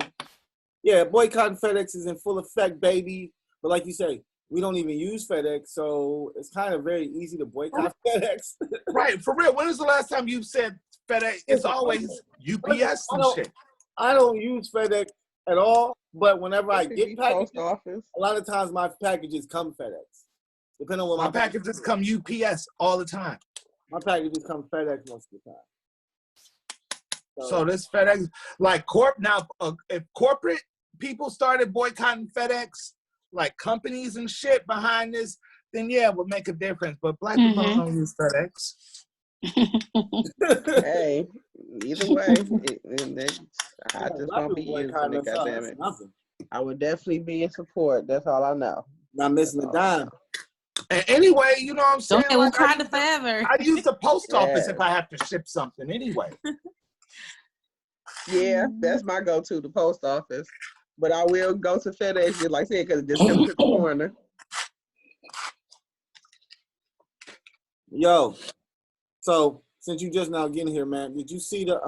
yeah, boycotting FedEx is in full effect, baby. But like you say, we don't even use FedEx, so it's kind of very easy to boycott FedEx. Right, for real. When is the last time you said FedEx? It's always UPS and shit. I don't use FedEx at all, but whenever I get packages, office. a lot of times my packages come FedEx. Depending on what my packages come UPS all the time. My packages come FedEx most of the time. So this FedEx, like if corporate people started boycotting FedEx, like companies and shit behind this, then yeah, it would make a difference. But black people don't use FedEx. Hey, either way, I just won't be using it, goddammit. I would definitely be in support. That's all I know. Not missing a dime. And anyway, you know what I'm saying? Okay, Wakanda forever. I use the post office if I have to ship something anyway. Yeah, that's my go-to, the post office. But I will go to FedEx, just like I said, because it just comes to the corner. Yo, so since you just now getting here, man, did you see the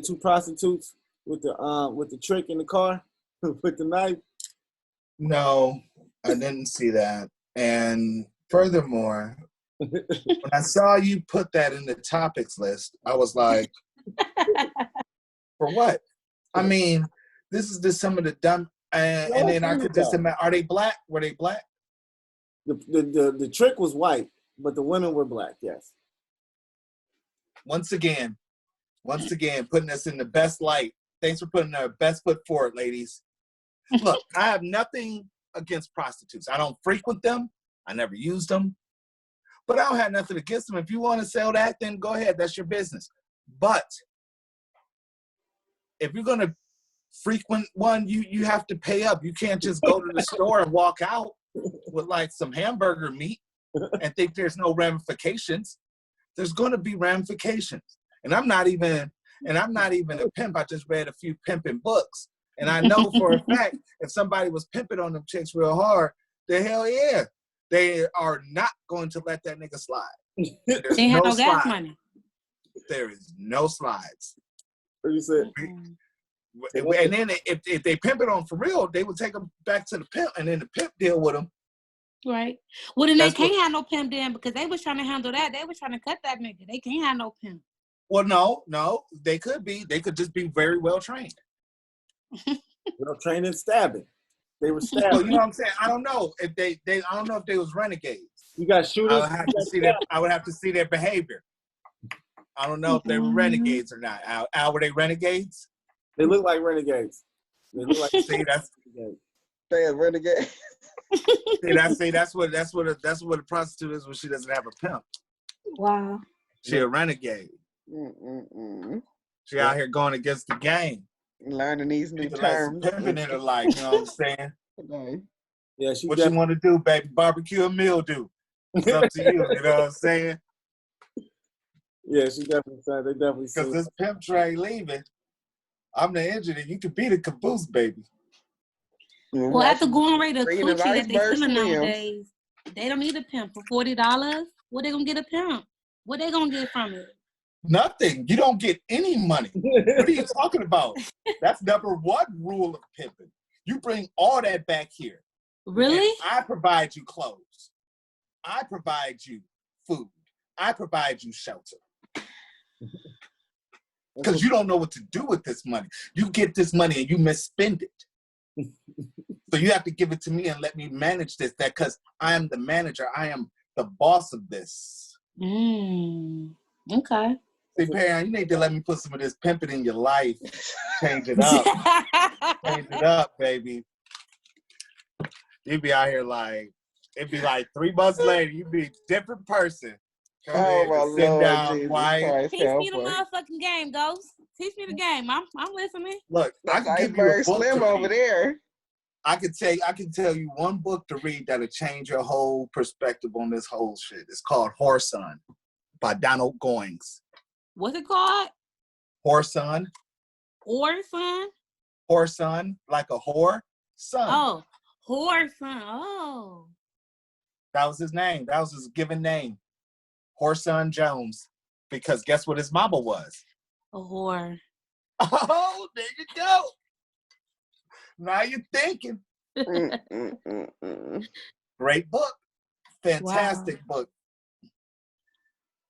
two prostitutes with the trick in the car with the knife? No, I didn't see that. And furthermore, when I saw you put that in the topics list, I was like, for what? I mean, this is just some of the dumb, and then I could just imagine, are they black? Were they black? The trick was white, but the women were black, yes. Once again, putting us in the best light. Thanks for putting our best foot forward, ladies. Look, I have nothing against prostitutes. I don't frequent them. I never use them. But I don't have nothing against them. If you want to sell that, then go ahead. That's your business. But if you're going to frequent one, you have to pay up. You can't just go to the store and walk out with like some hamburger meat and think there's no ramifications. There's going to be ramifications. And I'm not even a pimp. I just read a few pimping books. And I know for a fact, if somebody was pimping on them chicks real hard, the hell yeah, they are not going to let that nigga slide. There's they have no gas slide. Money. There is no slides. What you said? And then if they pimp it on for real, they would take them back to the pimp, and then the pimp deal with them. Right. Well, then they can't have no pimp then because they was trying to handle that. They was trying to cut that nigga. They can't have no pimp. Well, no, they could be. They could just be very well trained. Well trained in stabbing. They were stabbed. Well, you know what I'm saying? I don't know if they I don't know if they was renegades. You got shooters. I would have to see their behavior. I don't know if they were renegades or not. Al, were they renegades? They look like renegades. They look like see that's renegades. They a renegade. see that's what a prostitute is when she doesn't have a pimp. Wow. She a renegade. She out here going against the game. Learning these new People terms. like pimping it alike, you know what I'm saying? Okay. Yeah, what you want to do, baby? Barbecue or mildew? It's up to you. You know what I'm saying? Yeah, she definitely said. They definitely said. Because this pimp train leaving, I'm the engine, and you could be the caboose, baby. Well, at the going rate of coochie that they selling Slims. nowadays, they don't need a pimp for $40. What they gonna get a pimp? What they gonna get from it? Nothing. You don't get any money. What are you talking about? That's number one rule of pimping. You bring all that back here. Really? And I provide you clothes. I provide you food. I provide you shelter. Because you don't know what to do with this money. You get this money and you misspend it. So you have to give it to me and let me manage this. That because I am the manager. I am the boss of this. Okay. See, Perry, you need to let me put some of this pimping in your life. Change it up. Change it up, baby. You'd be out here like, it'd be like 3 months later, you'd be a different person. Oh, my Lord, sit down, Jesus quiet. Christ, Teach me the motherfucking game, Ghost. Teach me the game. I'm listening. Look, I can give you a book Slim over there. I can tell you one book to read that'll change your whole perspective on this whole shit. It's called Whoreson by Donald Goines. What's it called? Whoreson. Whoreson? Whoreson, like a whore son. Oh, Whoreson. Oh. That was his name. That was his given name. Whoreson Jones. Because guess what his mama was? A whore. Oh, there you go. Now you're thinking. Great book. Fantastic book.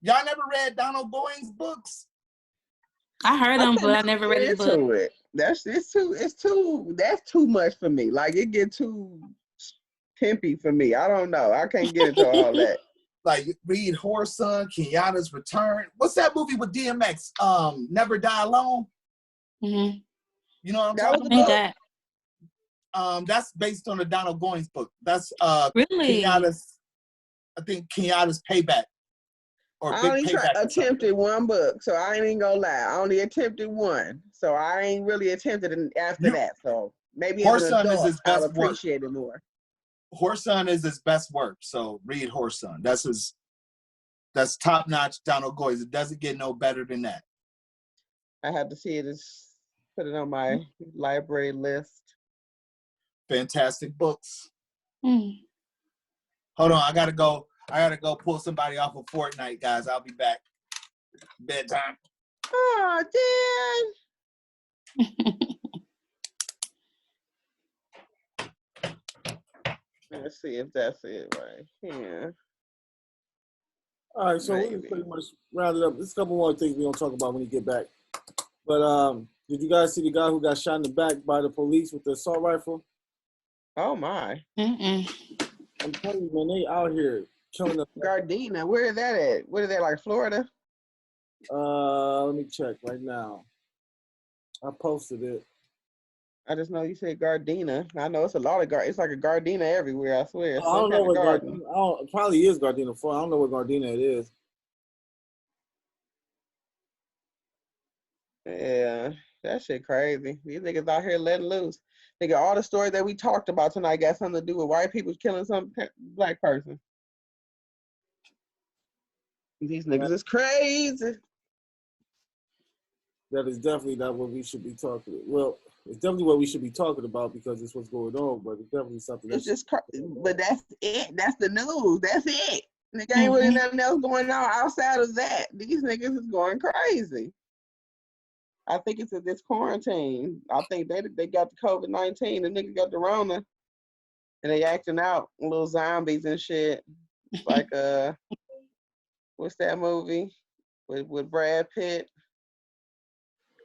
Y'all never read Donald Goines' books? I heard them, but I never read the book. It. That's too much for me. Like it get too pimpy for me. I don't know. I can't get into all that. Like read Whoreson, Kenyatta's Return. What's that movie with DMX? Never Die Alone. Mm-hmm. You know what I'm talking about? That's based on the Donald Goines book. That's really Kenyatta's. I think Kenyatta's Payback. Or I Big only Payback. attempted one book, so I ain't gonna lie. I only attempted one, so I ain't really attempted after that. So maybe as an adult, is his best I'll appreciate it more. Whoreson is his best work, so read Whoreson. That's top notch Donald Goines. It doesn't get no better than that. I have to see it. Put it on my library list. Fantastic books. Mm. Hold on, I gotta go pull somebody off of Fortnite, guys. I'll be back. Bedtime. Oh, Dan. Let's see if that's it right here. All right, so we can pretty much round it up. There's a couple more things we're gonna talk about when you get back. But did you guys see the guy who got shot in the back by the police with the assault rifle? Oh my! Mm-mm. I'm telling you, man, they out here killing us. Gardena, where is that at? What is that, like Florida? Let me check right now. I posted it. I just know you said Gardena. I know it's a lot of it's like a Gardena everywhere. I swear. I don't know what Gardena. It probably is Gardena for. I don't know what Gardena it is. Yeah, that shit crazy. These niggas out here letting loose. Nigga, all the stories that we talked about tonight got something to do with white people killing some black person. These niggas is crazy. That is definitely not what we should be talking about. Well, it's definitely what we should be talking about because it's what's going on, but it's definitely something It's just but that's it. That's the news. That's it. Nigga ain't really nothing else going on outside of that. These niggas is going crazy. I think it's this quarantine. I think they got the COVID-19. The nigga got the Rona. And they acting out little zombies and shit. Like what's that movie? With Brad Pitt?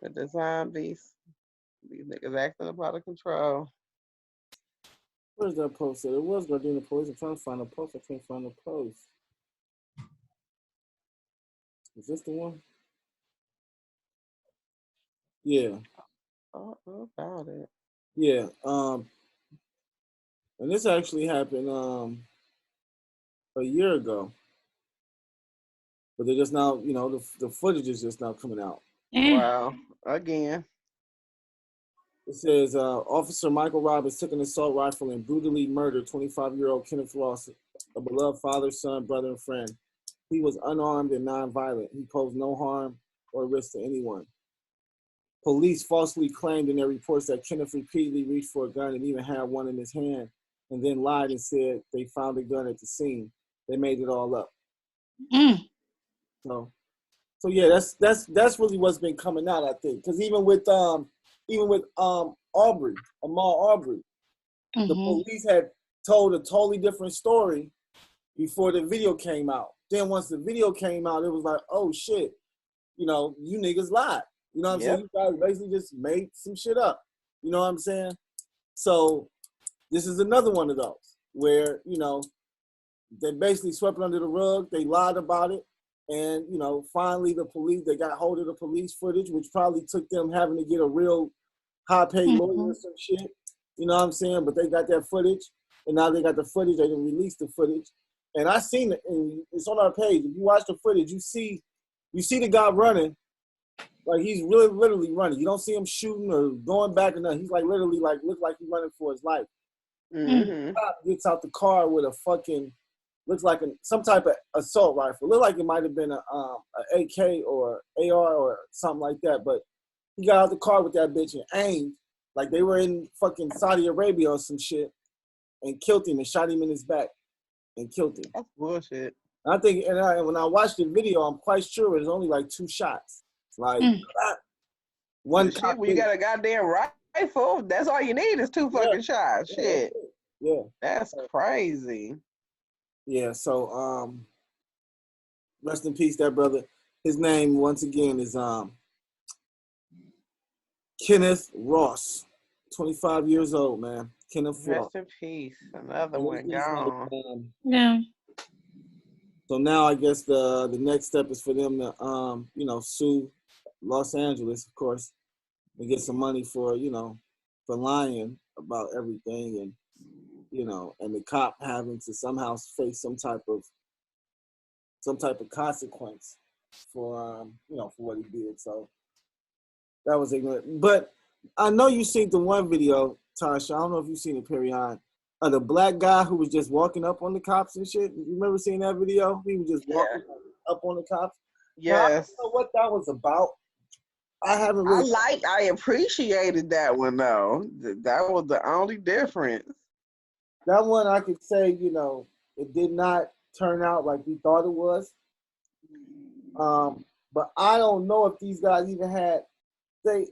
With the zombies. These niggas acting up out of control. Where's that post at? It was Gardena Police. I'm trying to find a post. I can't find the post. Is this the one? Yeah. Oh, about it. Yeah. And this actually happened a year ago. But they're just now, you know, the footage is just now coming out. Wow. Again. It says, Officer Michael Robbins took an assault rifle and brutally murdered 25-year-old Kenneth Ross, a beloved father, son, brother, and friend. He was unarmed and nonviolent. He posed no harm or risk to anyone. Police falsely claimed in their reports that Kenneth repeatedly reached for a gun and even had one in his hand, and then lied and said they found a gun at the scene. They made it all up. So yeah, that's really what's been coming out, I think. Because even with Aubrey, Ahmaud Aubrey, the police had told a totally different story before the video came out. Then once the video came out, it was like, oh shit, you know, you niggas lied. You know what I'm saying? You guys basically just made some shit up. You know what I'm saying? So this is another one of those where, you know, they basically swept it under the rug. They lied about it. And, you know, finally the police, they got hold of the police footage, which probably took them having to get a real high-paid lawyer or some shit. You know what I'm saying? But they got that footage. And now they got the footage. They didn't release the footage. And I seen it. And it's on our page. If you watch the footage, you see the guy running. Like, he's really literally running. You don't see him shooting or going back or nothing. He's like literally like look like he's running for his life. The cop gets out the car with a fucking looks like some type of assault rifle. Looked like it might have been a AK or AR or something like that. But he got out the car with that bitch and aimed like they were in fucking Saudi Arabia or some shit and killed him and shot him in his back and killed him. That's bullshit. I think, and when I watched the video, I'm quite sure it was only like 2 shots. Like one shit, when you got a goddamn rifle, that's all you need is 2 fucking shots. Shit. Yeah. That's crazy. Yeah, so rest in peace, that brother. His name once again is Kenneth Ross. 25 years old, man. Kenneth Ross. Rest in peace. Another one gone. Yeah. So now I guess the next step is for them to you know, sue Los Angeles, of course, and get some money for, you know, for lying about everything, and you know, and the cop having to somehow face some type of consequence for you know, for what he did. So that was ignorant. But I know you seen the one video, Tasha. I don't know if you've seen it, Perion, of the black guy who was just walking up on the cops and shit. You remember seeing that video? He was just walking up on the cops. Yes. Now, I don't know what that was about. I haven't really. I appreciated that one though. That was the only difference. That one I could say, you know, it did not turn out like we thought it was. But I don't know if these guys even had I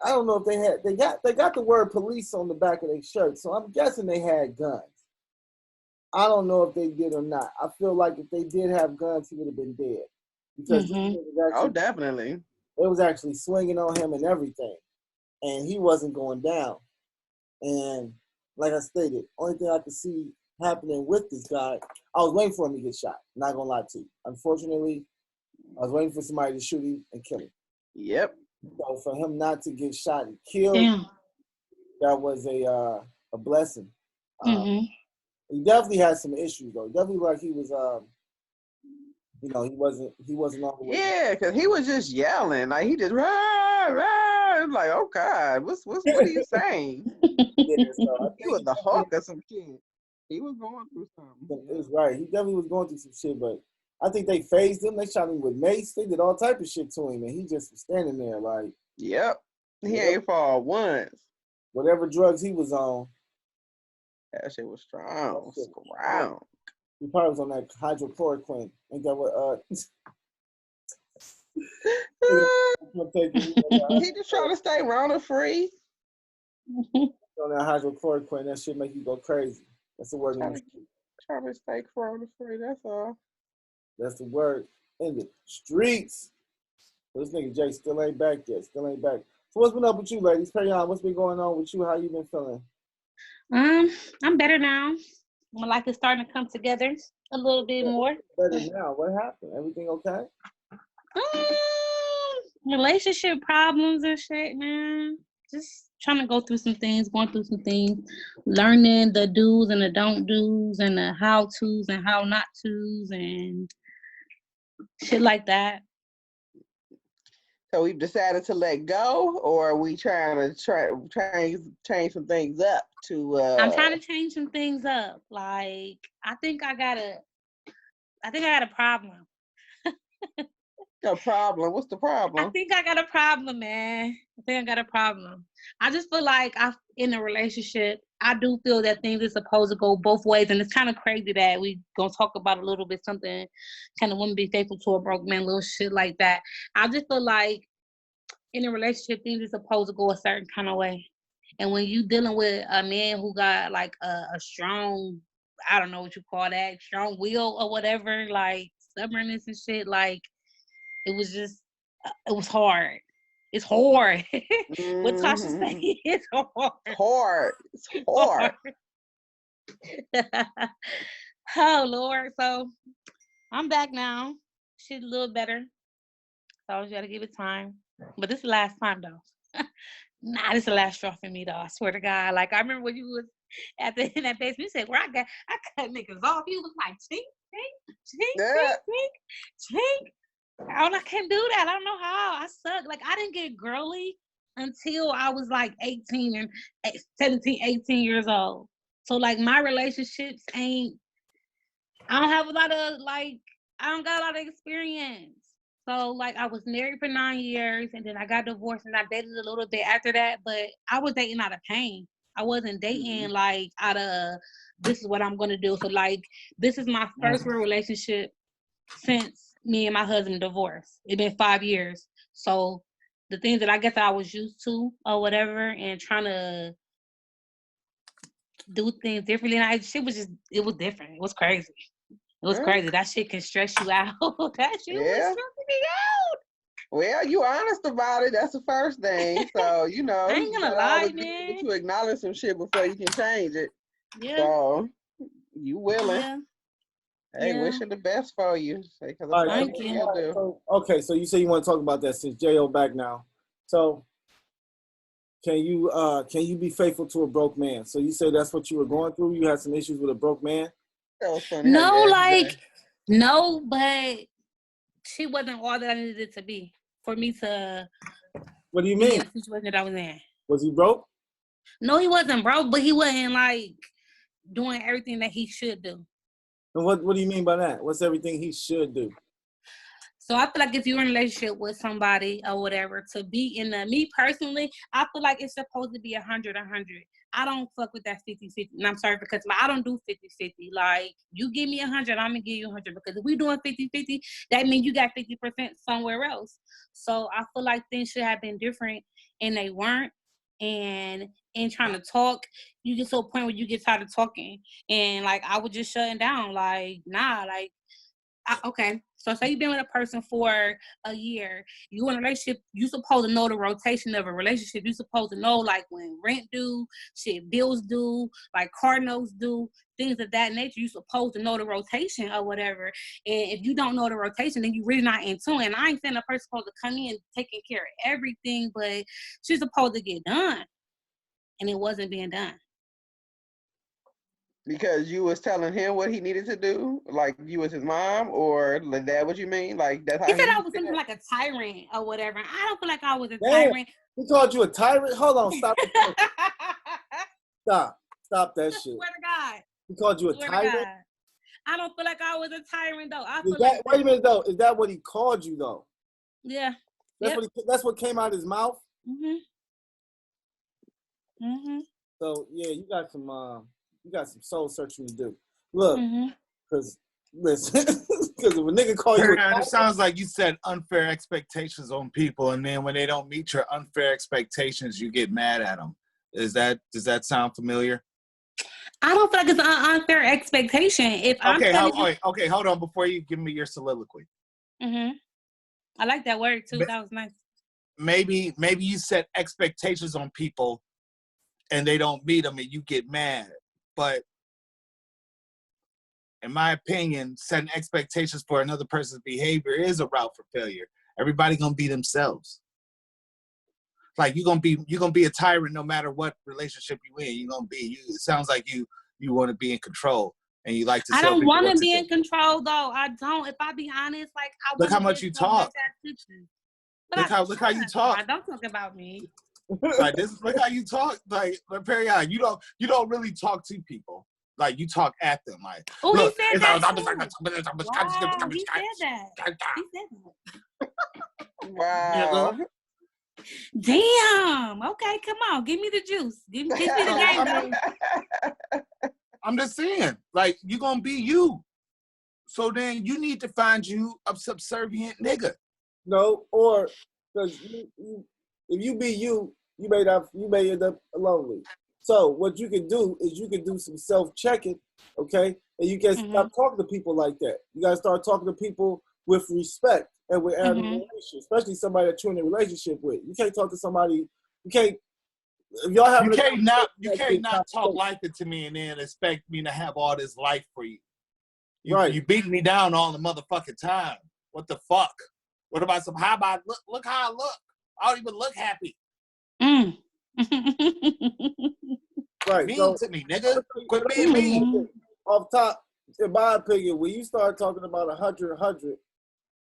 don't know if they got the word police on the back of their shirt, so I'm guessing they had guns. I don't know if they did or not. I feel like if they did have guns, he would have been dead. Because definitely. It was actually swinging on him and everything. And he wasn't going down. And like I stated, only thing I could see happening with this guy, I was waiting for him to get shot. Not gonna lie to you. Unfortunately, I was waiting for somebody to shoot him and kill him. Yep. So for him not to get shot and killed, that was a blessing. He definitely had some issues though. Definitely like he was you know, he wasn't on the way. Yeah, because he was just yelling. Like he just rah, rah. It's like, oh God, what are you saying? Yeah, so he was the hawk of some shit. He was going through something. It was right. He definitely was going through some shit, but I think they phased him. They shot him with mace. They did all type of shit to him, and he just was standing there like. Yep. He ain't fall once. Whatever drugs he was on. That shit was strong. Strong. He probably was on that hydrochloroquine. Ain't that what? He just trying to stay Rona free. On that hydrochloroquine, that shit make you go crazy. That's the word. Trying to stay Corona free. That's all. That's the word in the streets. This nigga Jay still ain't back yet. Still ain't back. So what's been up with you, ladies? Carry on. What's been going on with you? How you been feeling? I'm better now. My life is starting to come together a little bit more. Better now. What happened? Everything okay? Relationship problems and shit, man. Just trying to go through some things, going through some things, learning the do's and the don't do's and the how to's and how not to's and shit like that. So we've decided to let go, or are we trying to change some things up to I'm trying to change some things up. Like I think I got a problem. A problem? What's the problem? I think I got a problem, man. I think I got a problem. I just feel like in a relationship, I do feel that things are supposed to go both ways. And it's kind of crazy that we going to talk about a little bit something kind of woman be faithful to a broke man, little shit like that. I just feel like in a relationship, things are supposed to go a certain kind of way. And when you dealing with a man who got like a strong, I don't know what you call that, strong will or whatever, like stubbornness and shit, like, it was hard. It's hard. What Tasha say? It's hard. It's hard. Oh, Lord. So I'm back now. Shit a little better. So I just got to give it time. But this is the last time, though. Nah, this is the last straw for me, though. I swear to God. Like, I remember when you was in that basement, you said, I cut niggas off. You was like, chink, chink, chink, chink, chink, chink. I can't do that. I don't know how. I suck. Like, I didn't get girly until I was like 17, 18 years old. So, like, my relationships I don't have a lot of, like, I don't got a lot of experience. So, like, I was married for 9 years, and then I got divorced, and I dated a little bit after that, but I was dating out of pain. I wasn't dating, like, out of, this is what I'm going to do. So, like, this is my first real relationship since me and my husband divorced. It's been 5 years. So the things that I guess I was used to or whatever and trying to do things differently, and it was different. It was crazy. It was crazy. That shit can stress you out. That shit was stressing me out. Well, you honest about it. That's the first thing. So, you know, I ain't gonna lie, man. To acknowledge some shit before you can change it. Yeah. So you willing. Yeah. Hey, wishing the best for you. Thank you. So, okay, so you say you want to talk about that since J.O. back now. So can you be faithful to a broke man? So you say that's what you were going through? You had some issues with a broke man? No, but she wasn't all that I needed it to be for me to. What do you mean? The situation that I was in. Was he broke? No, he wasn't broke, but he wasn't like doing everything that he should do. And what do you mean by that? What's everything he should do? So I feel like if you're in a relationship with somebody or whatever, to be in me personally, I feel like it's supposed to be 100-100. I don't fuck with that 50-50. And I'm sorry because I don't do 50-50. Like, you give me 100, I'm going to give you 100. Because if we doing 50-50, that means you got 50% somewhere else. So I feel like things should have been different, and they weren't. And in trying to talk, you get to a point where you get tired of talking. And, like, I was just shutting down. Like, nah, like, okay. So say you've been with a person for a year. You in a relationship, you supposed to know the rotation of a relationship. You supposed to know, like, when rent due, shit, bills due, like car notes due, things of that nature. You supposed to know the rotation or whatever. And if you don't know the rotation, then you really not in tune. And I ain't saying a person supposed to come in taking care of everything, but she's supposed to get done. And it wasn't being done. Because you was telling him what he needed to do? Like, you was his mom? Or is that what you mean? Like, that's how he said I was something like a tyrant or whatever. I don't feel like I was a Damn. tyrant. He called you a tyrant? Hold on, stop it. Stop that shit. Swear to God. He called you a tyrant? I don't feel like I was a tyrant, though. Wait a minute, though. Is that what he called you, though? Yeah. That's what came out of his mouth? Mm-hmm. So, yeah, you got some soul searching to do. Look, because listen, because if a nigga call you it sounds like you set unfair expectations on people, and then when they don't meet your unfair expectations, you get mad at them. Does that sound familiar? I don't feel like it's an unfair expectation. Okay, hold on before you give me your soliloquy. I like that word too. That was nice. Maybe you set expectations on people and they don't meet them and you get mad. But in my opinion, setting expectations for another person's behavior is a route for failure. Everybody gonna be themselves. Like you're gonna be a tyrant no matter what relationship you in. You're gonna be. It sounds like you want to be in control and you like to. I don't want to be in control though. I don't. If I be honest, like I look how much you talk. Look how you talk. Don't talk about me. Like this. Look how you talk. Like period. You don't really talk to people. Like you talk at them. Like oh, he said that. Wow, he said that. Wow. Damn. Okay, come on. Give me the juice. Give me the game. I'm just saying, like, you're going to be you. So then you need to find you a subservient nigga. No, or because if you be you, you may end up lonely. So what you can do is you can do some self-checking, okay? And you can stop talking to people like that. You got to start talking to people with respect and with admiration, especially somebody that you're in a relationship with. You can't talk to somebody, you can't, if y'all have you can't not talk like it to me and then expect me to have all this life for you. You beat me down all the motherfucking time. What the fuck? What about how about look how I look? I don't even look happy. Right. Mean to me, nigga. Quit being mean. Off top, in my opinion, when you start talking about 100,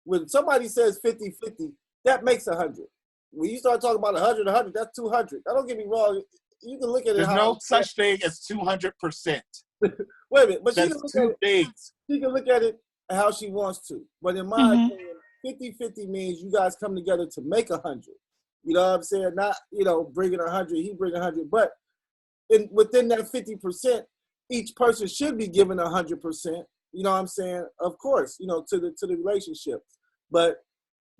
when somebody says 50-50, that makes 100. When you start talking about 100, that's 200. Now, don't get me wrong. You can look at it. There's no such thing as 200%. Wait a minute, but that's two things. She can look at it how she wants to. But in my opinion, 50-50 means you guys come together to make 100. You know what I'm saying? Not, bringing 100, he bring 100. But within that 50%, each person should be given 100%. You know what I'm saying? Of course, to the relationship. But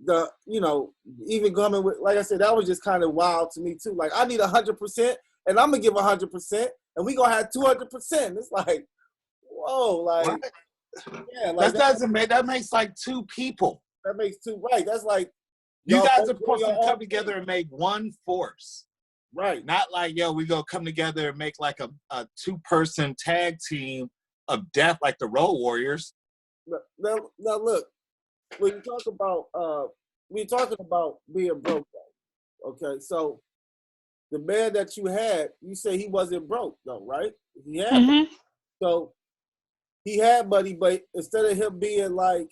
even coming with, like I said, that was just kind of wild to me too. Like I need 100%, and I'm gonna give 100%, and we gonna have 200%. It's like, whoa, like, what? Yeah, like that makes like two people. That makes two, right? That's like you guys are supposed to come together and make one force, right? Not like we gonna come together and make like a 2-person tag team of death, like the Road Warriors. Now look. When you talk about, we're talking about being broke, though. Okay, so the man that you had, you say he wasn't broke, though, right? He had money. So he had money, but instead of him being like,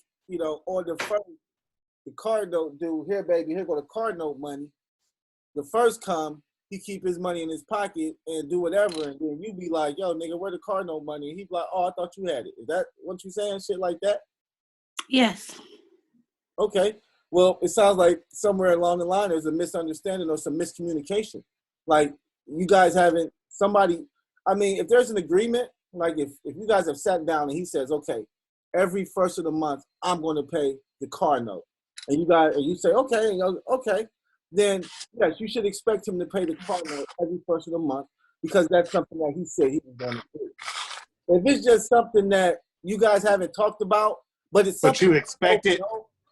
on the first, the car note dude, here, baby, here go the car note money. The first come, he keep his money in his pocket and do whatever, and then you be like, yo, nigga, where the car note money? And he be like, oh, I thought you had it. Is that what you saying? Shit like that? Yes. Okay, well, it sounds like somewhere along the line there's a misunderstanding or some miscommunication. Like you guys haven't, if there's an agreement, like if you guys have sat down and he says, okay, every first of the month, I'm going to pay the car note. And you say, okay, okay, then yes, you should expect him to pay the car note every first of the month because that's something that he said he was going to do. If it's just something that you guys haven't talked about, but it's something you expect it.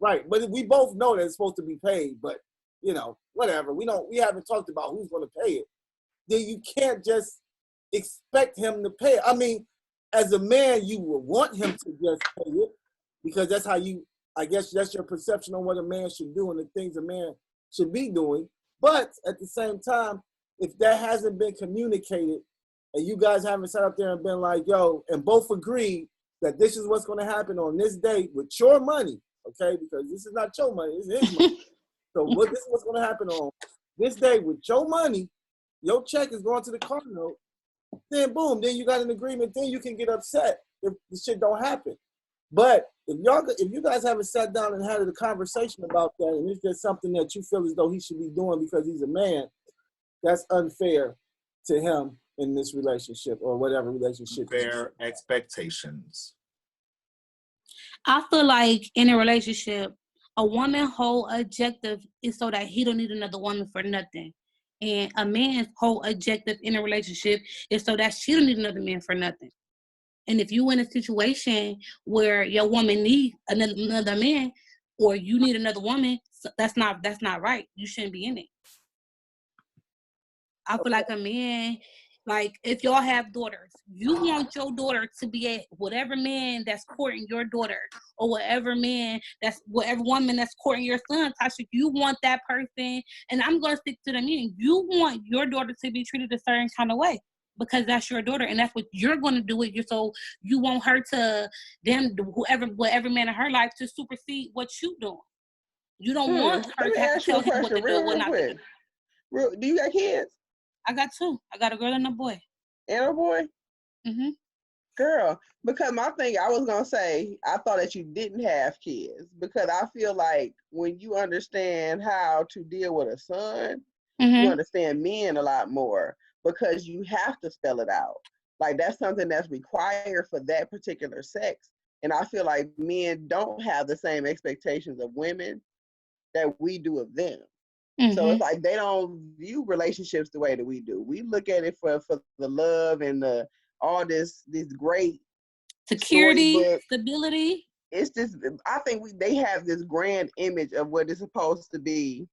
Right, but we both know that it's supposed to be paid, but, whatever. We haven't talked about who's going to pay it. Then you can't just expect him to pay it. I mean, as a man, you would want him to just pay it because that's how I guess that's your perception on what a man should do and the things a man should be doing. But at the same time, if that hasn't been communicated and you guys haven't sat up there and been like, yo, and both agreed that this is what's going to happen on this date with your money, okay, because this is not your money, it's his money. So this is what's going to happen on this day with your money. Your check is going to the car note. Then boom, then you got an agreement. Then you can get upset if the shit don't happen. But if you guys haven't sat down and had a conversation about that, and it's just something that you feel as though he should be doing because he's a man, that's unfair to him in this relationship or whatever relationship. Fair expectations. I feel like in a relationship, a woman's whole objective is so that he don't need another woman for nothing. And a man's whole objective in a relationship is so that she don't need another man for nothing. And if you in a situation where your woman needs another man or you need another woman, that's not right. You shouldn't be in it. I feel like a man, like if y'all have daughters, you want your daughter to be at whatever man that's courting your daughter, or whatever woman that's courting your son, Tasha, you want that person, and I'm going to stick to the meaning. You want your daughter to be treated a certain kind of way because that's your daughter, and that's what you're going to do with you. So you want her to, whatever man in her life to supersede what you doing. You don't want her to have to tell him what to do, what not to do. Do you got kids? I got 2. I got a girl and a boy. And a boy? Mm-hmm. Girl, because my thing, I was going to say, I thought that you didn't have kids, because I feel like when you understand how to deal with a son, you understand men a lot more, because you have to spell it out. Like, that's something that's required for that particular sex. And I feel like men don't have the same expectations of women that we do of them. So it's like they don't view relationships the way that we do. We look at it for the love and all this great security, stability. It's just, I think they have this grand image of what it's supposed to be,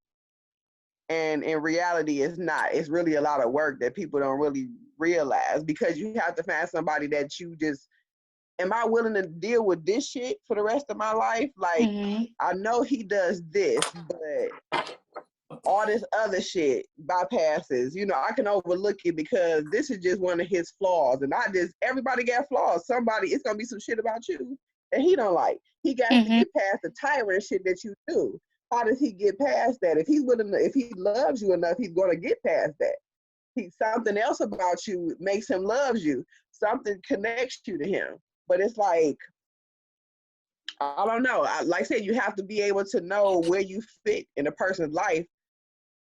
and in reality, it's not. It's really a lot of work that people don't really realize, because you have to find somebody that you just, am I willing to deal with this shit for the rest of my life? Like, I know he does this, but all this other shit bypasses. You know, I can overlook it because this is just one of his flaws. And everybody got flaws. It's going to be some shit about you that he don't like. He got to get past the tyrant shit that you do. How does he get past that? If he loves you enough, he's going to get past that. Something else about you makes him love you. Something connects you to him. But it's like, I don't know. Like I said, you have to be able to know where you fit in a person's life.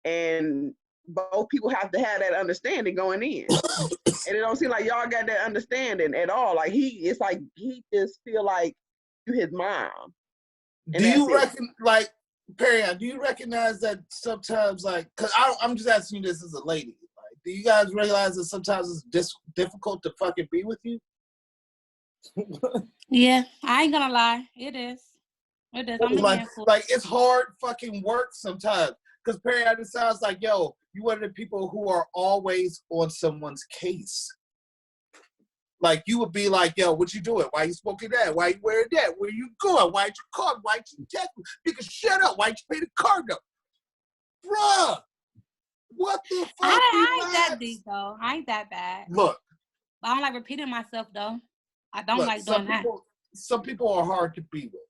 And both people have to have that understanding going in. And it don't seem like y'all got that understanding at all. Like, he just feel like you his mom. Do you like, Perry, do you recognize that sometimes, like, because I'm just asking you this as a lady, like, do you guys realize that sometimes it's difficult to fucking be with you? Yeah, I ain't gonna lie. It is. I'm like it's hard fucking work sometimes. Because Perry, it sounds like, yo, you one of the people who are always on someone's case. Like, you would be like, yo, what you doing? Why you smoking that? Why you wearing that? Where you going? Why'd you call me? Why'd you text me? Nigga, shut up. Why'd you pay the car note? Bruh, what the fuck? I ain't that deep, though. I ain't that bad. Look. I don't like repeating myself, though. I don't like doing that. Some people are hard to be with.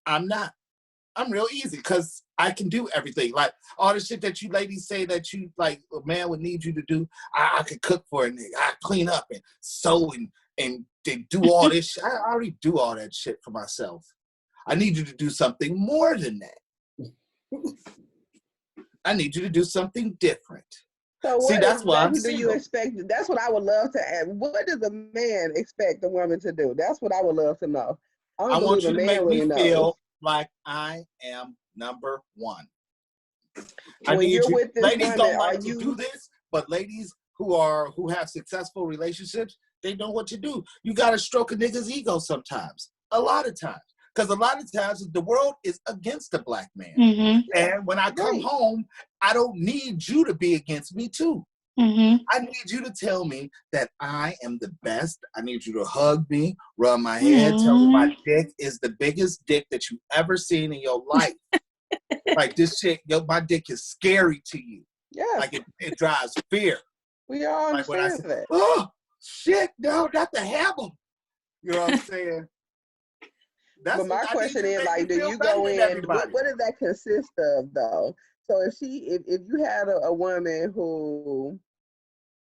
I'm not. I'm real easy because I can do everything. Like, all the shit that you ladies say that you, like, a man would need you to do, I could cook for a nigga. I clean up and sew and do all this shit. I already do all that shit for myself. I need you to do something more than that. I need you to do something different. So that's why I'm single. That's what I would love to add. What does a man expect a woman to do? That's what I would love to know. I want you to make me feel like I am number one. I need you. Ladies don't like to do this, but ladies who have successful relationships, they know what to do. You got to stroke a nigga's ego sometimes. A lot of times. Because a lot of times the world is against the black man. And when I come home, I don't need you to be against me too. I need you to tell me that I am the best. I need you to hug me, rub my head, tell me my dick is the biggest dick that you've ever seen in your life. Like, this shit, my dick is scary to you. Yeah. Like, it drives fear. We all like understand that. Oh, shit, no, not the hammer. You know what I'm saying? But my question is, like, do you go in, what does that consist of, though? So if you had a woman who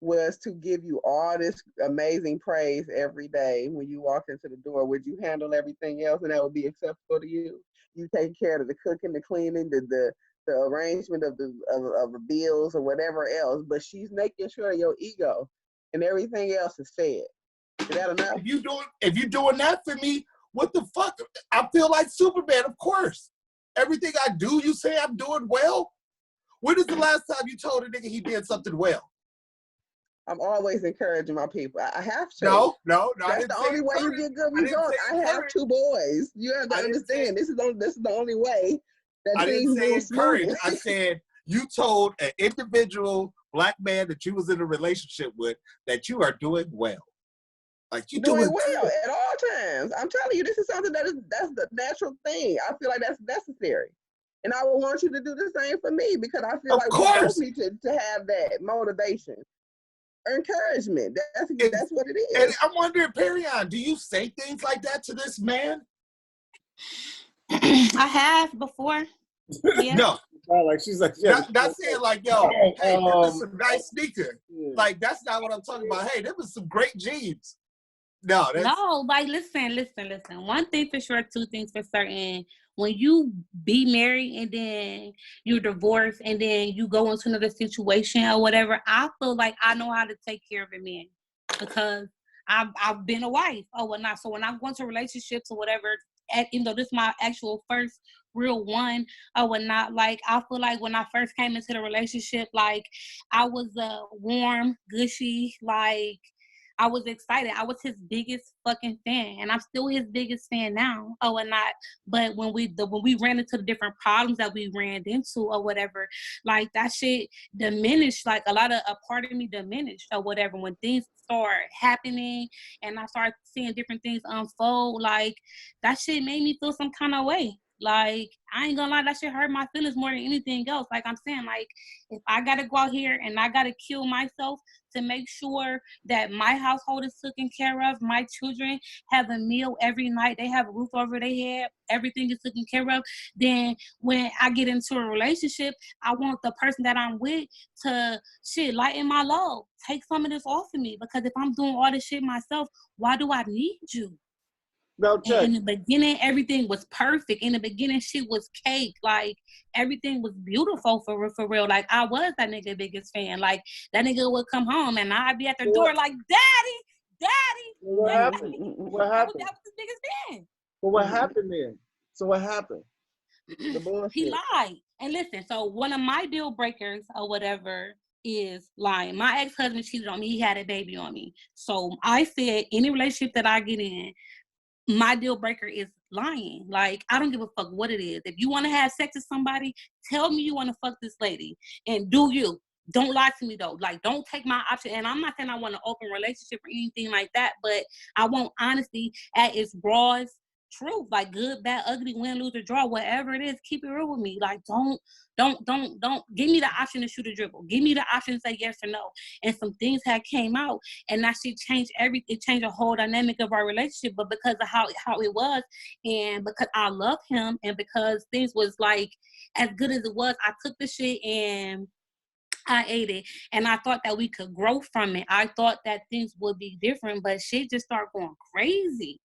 was to give you all this amazing praise every day when you walk into the door, would you handle everything else and that would be acceptable to you? You take care of the cooking, the cleaning, the arrangement of the bills or whatever else, but she's making sure your ego and everything else is fed. Is that enough? If you doing that for me, what the fuck? I feel like Superman, of course. Everything I do, you say I'm doing well? When is the last time you told a nigga he did something well? I'm always encouraging my people. I have to. No. That's the only way you get good results. I have 2 boys. You have to understand. This is the only way that I didn't say encourage. I said You told an individual black man that you was in a relationship with that you are doing well. Like you doing doing well good. at all times. I'm telling you, this is something that's the natural thing. I feel like that's necessary. And I would want you to do the same for me because I feel Of like course. we both need to have that motivation. Encouragement. That's what it is. And I'm wondering, Perion, do you say things like that to this man? I have before. Yeah. No. Like she's like, yeah. Not saying like, yo, hey, this was some nice sneaker. Yeah. Like, that's not what I'm talking about. Hey, there was some great jeans. No, like listen. One thing for sure, two things for certain. When you be married and then you're divorced and then you go into another situation or whatever, I feel like I know how to take care of a man because I've been a wife or whatnot. So when I go into relationships or whatever, even though this is my actual first real one or whatnot, like I feel like when I first came into the relationship, like I was warm, gushy, like I was excited. I was his biggest fucking fan, and I'm still his biggest fan now, or whatnot. But when we ran into the different problems that we ran into, or whatever, like that shit diminished. Like a part of me diminished, or whatever. When things start happening, and I started seeing different things unfold, like that shit made me feel some kind of way. Like, I ain't gonna lie, that shit hurt my feelings more than anything else. Like I'm saying, like, if I gotta go out here and I gotta kill myself to make sure that my household is taken care of, my children have a meal every night, they have a roof over their head, everything is taken care of, then when I get into a relationship, I want the person that I'm with to, lighten my load. Take some of this off of me, because if I'm doing all this shit myself, why do I need you? In the beginning, everything was perfect. In the beginning, shit was cake. Like, everything was beautiful for real. Like, I was that nigga biggest fan. Like, that nigga would come home and I'd be at the door like, Daddy. What happened? That was his biggest fan. Well, what happened then? So what happened? The bullshit. He lied. And listen, so one of my deal breakers or whatever is lying. My ex-husband cheated on me. He had a baby on me. So I said, any relationship that I get in, my deal breaker is lying. Like, I don't give a fuck what it is. If you want to have sex with somebody, tell me you want to fuck this lady and do you. Don't lie to me though. Like, don't take my option. And I'm not saying I want an open relationship or anything like that, but I want honesty at its rawest truth. Like, good, bad, ugly, win, lose, or draw, whatever it is, keep it real with me. Like, don't give me the option to shoot a dribble. Give me the option to say yes or no. And some things had came out, and that shit changed everything. It changed the whole dynamic of our relationship. But because of how it was, and because I love him, and because things was like as good as it was, I took the shit and I ate it, and I thought that we could grow from it. I thought that things would be different, but shit just started going crazy.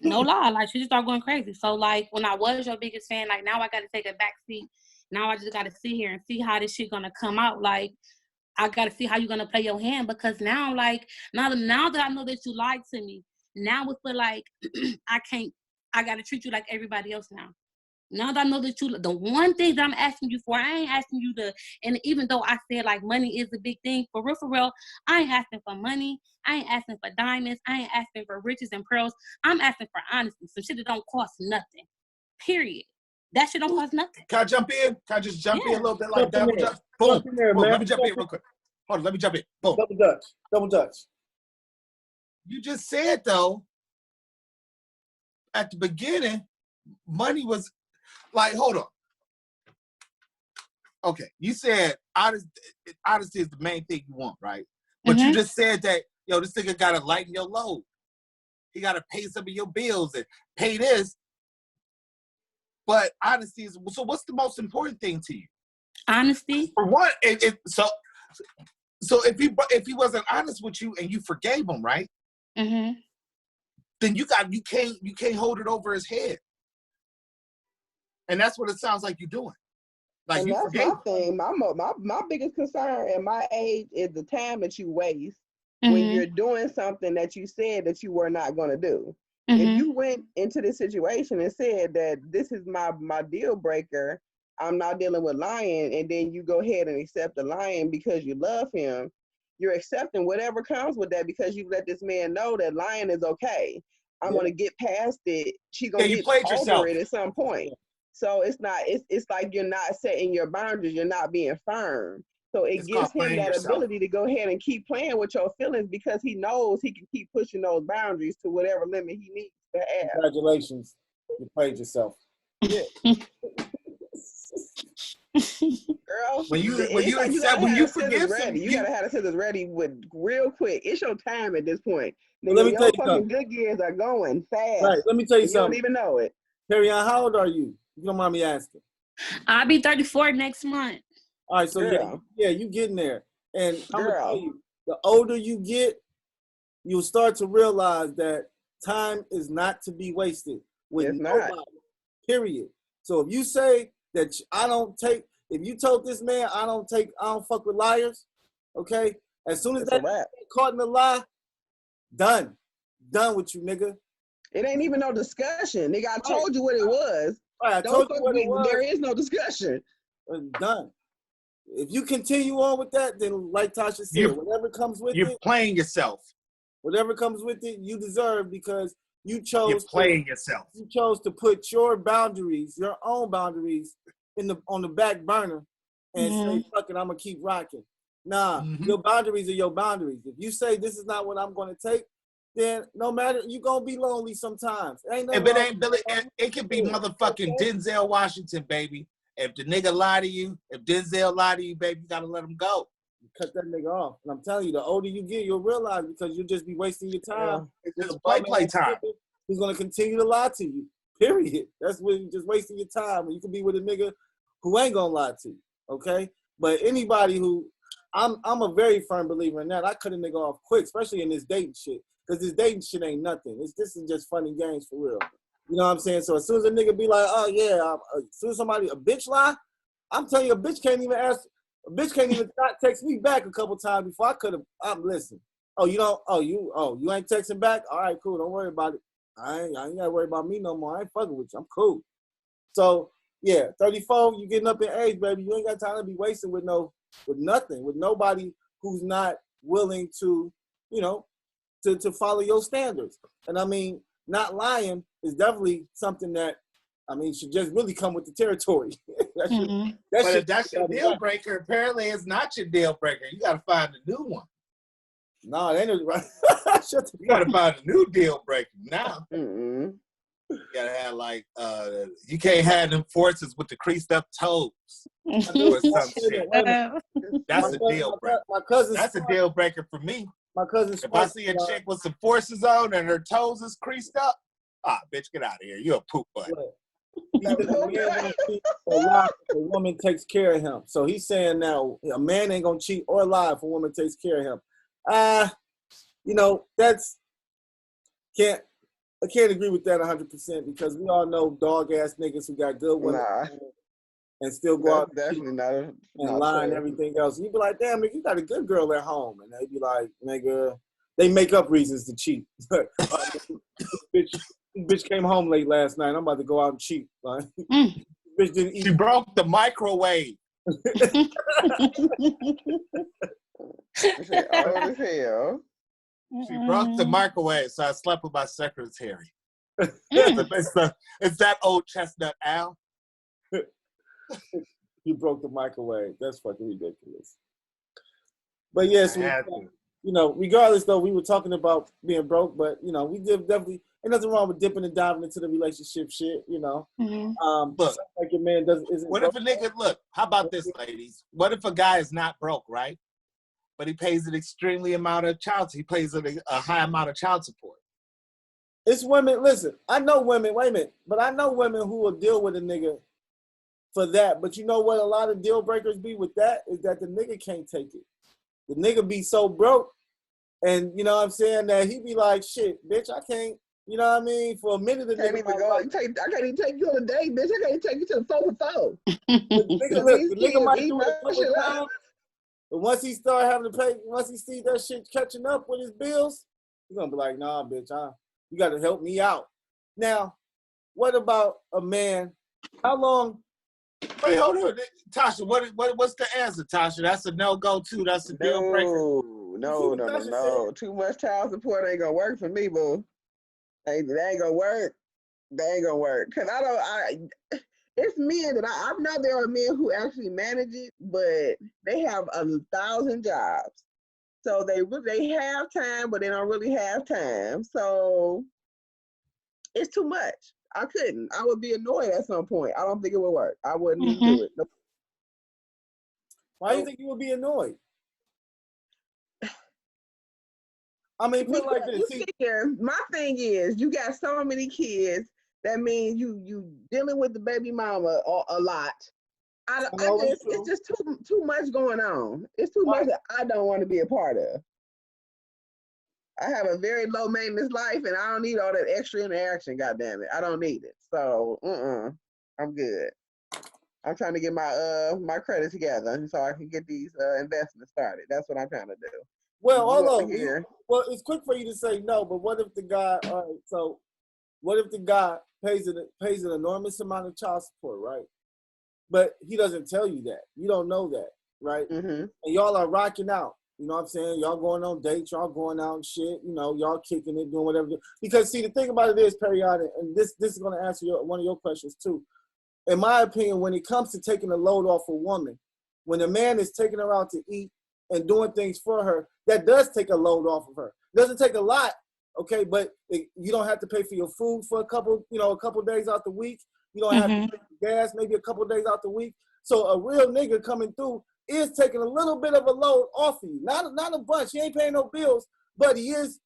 No lie, like she just started going crazy. So like when I was your biggest fan, like now I got to take a back seat. Now I just got to sit here and see how this shit gonna come out. Like I got to see how you're gonna play your hand, because now like now that I know that you lied to me, now it feel like I got to treat you like everybody else now. Now that I know that the one thing that I'm asking you for, I ain't asking you to, and even though I said like money is a big thing, for real, I ain't asking for money. I ain't asking for diamonds. I ain't asking for riches and pearls. I'm asking for honesty. Some shit that don't cost nothing. Period. That shit don't cost nothing. Can I jump in? Can I just jump in a little bit like double jump? Boom. Boom. Let me jump in real quick. Hold on, let me jump in. Boom. Double dutch. You just said though, at the beginning, money was like, hold on. Okay, you said honesty is the main thing you want, right? But you just said that, yo, this nigga gotta lighten your load. He gotta pay some of your bills and pay this. But honesty is, so what's the most important thing to you? Honesty. For one, so if he wasn't honest with you and you forgave him, right? Mm-hmm. Then you can't hold it over his head. And that's what it sounds like you're doing. Like, and that's my thing. My biggest concern at my age is the time that you waste when you're doing something that you said that you were not going to do. If you went into this situation and said that this is my deal breaker, I'm not dealing with lying, and then you go ahead and accept the lying because you love him, you're accepting whatever comes with that because you let this man know that lying is okay. I'm going to get past it. She's going to get over it at some point. So it's like you're not setting your boundaries. You're not being firm. So it gives him that ability to go ahead and keep playing with your feelings because he knows he can keep pushing those boundaries to whatever limit he needs to have. Congratulations. You played yourself. Yeah. Girl, when you forgive ready. You gotta have the scissors ready with real quick. It's your time at this point. Nigga, let me tell you fucking something. good years are going fast. Right. Let me tell you something. You don't even know it. Perry-Ann, how old are you? You don't mind me asking. I'll be 34 next month. All right, so yeah, you getting there. And I'm gonna tell you, the older you get, you'll start to realize that time is not to be wasted with nobody. Period. So if you say that if you told this man I don't fuck with liars, okay? As soon as that caught in the lie, done with you, nigga. It ain't even no discussion, nigga. I told you what it was. Right, I told you what it was. There is no discussion. Done. If you continue on with that, then like Tasha said, whatever comes with it, you're playing yourself. Whatever comes with it, you deserve because you chose. You're playing yourself. You chose to put your boundaries, your own boundaries, on the back burner, and say, "Fuck it, I'm gonna keep rocking." Nah, your boundaries are your boundaries. If you say this is not what I'm gonna take, then no matter, you're gonna be lonely sometimes. If it ain't Billy, it could be motherfucking Denzel Washington, baby. If the nigga lie to you, if Denzel lie to you, baby, you gotta let him go. Cut that nigga off. And I'm telling you, the older you get, you'll realize because you'll just be wasting your time. It's just play time. He's gonna continue to lie to you. Period. That's when you're just wasting your time. You can be with a nigga who ain't gonna lie to you. Okay? But anybody who I'm a very firm believer in that. I cut a nigga off quick, especially in this dating shit. Because this dating shit ain't nothing. This is just funny games for real. You know what I'm saying? So as soon as a nigga be like, oh yeah, as soon as a bitch lie, I'm telling you, a bitch can't even text me back a couple times before I could have. Listen. Oh, you ain't texting back? All right, cool. Don't worry about it. I ain't gotta worry about me no more. I ain't fucking with you. I'm cool. So yeah, 34, you getting up in age, baby. You ain't got time to be wasting with nothing, with nobody who's not willing to, to follow your standards. And I mean, not lying is definitely something that, should just really come with the territory. But if that's your deal breaker, apparently it's not your deal breaker. You got to find a new one. No, it ain't right. You got to find a new deal breaker now. You got to have you can't have them forces with the creased up toes. Or some shit. That's a deal breaker. That's a deal breaker for me. My cousin. If I see a chick with some forces on and her toes is creased up, bitch, get out of here. You're a poop butt. Even a man gonna cheat or lie if a woman takes care of him. So he's saying now a man ain't gonna cheat or lie if a woman takes care of him. I can't agree with that 100% because we all know dog ass niggas who got good women and still go out and lie and everything else. And you be like, damn, nigga, you got a good girl at home, and they be like, nigga, they make up reasons to cheat. Bitch came home late last night. I'm about to go out and cheat. Like, bitch didn't eat. She broke the microwave. Old as hell. She broke the microwave, so I slept with my secretary. It's that old chestnut Al. You broke the microwave. That's fucking ridiculous. But yes, regardless though, we were talking about being broke, but we did definitely. Ain't nothing wrong with dipping and diving into the relationship shit, Look, like your man isn't. What if a nigga how about this, ladies? What if a guy is not broke, right? But he pays an extremely amount of he pays a high amount of child support. It's women. Listen, I know women. Wait a minute, but I know women who will deal with a nigga for that. But you know what? A lot of deal breakers be with that is that the nigga can't take it. The nigga be so broke, and you know what I'm saying that he be like, shit, bitch, I can't. You know what I mean? For a minute, I can't even take you on a date, bitch. I can't take you to the 4-for-4. The nigga might do it a couple times, but once he start having to pay, once he see that shit catching up with his bills, he's gonna be like, nah, bitch, you gotta help me out. Now, what about a man? How long? Wait, hold on, Tasha. What's the answer, Tasha? That's a no-go too. That's a deal breaker. No. Too much child support ain't gonna work for me, boo. They ain't gonna work. Cause it's men that I know there are men who actually manage it, but they have 1,000 jobs. So they have time, but they don't really have time. So it's too much. I couldn't. I would be annoyed at some point. I don't think it would work. I wouldn't even do it. No. Why do you think you would be annoyed? I mean, put it like this. My thing is, you got so many kids. That means you dealing with the baby mama a lot. It's just too much going on. It's too much that I don't want to be a part of. I have a very low maintenance life, and I don't need all that extra interaction. God damn it, I don't need it. So, I'm good. I'm trying to get my credit together so I can get these investments started. That's what I'm trying to do. Well, hold on. Well, it's quick for you to say no, but what if the guy? All right, so what if the guy pays an enormous amount of child support, right? But he doesn't tell you that. You don't know that, right? Mm-hmm. And y'all are rocking out. You know what I'm saying? Y'all going on dates, y'all going out and shit. You know, y'all kicking it, doing whatever. Because see, the thing about it is, Period, and this is going to answer one of your questions too. In my opinion, when it comes to taking the load off a woman, when a man is taking her out to eat and doing things for her, that does take a load off of her. It doesn't take a lot, okay? But you don't have to pay for your food for a couple days out the week. You don't have to pay for gas maybe a couple of days out the week. So a real nigga coming through is taking a little bit of a load off of you. Not a bunch. He ain't paying no bills, but he is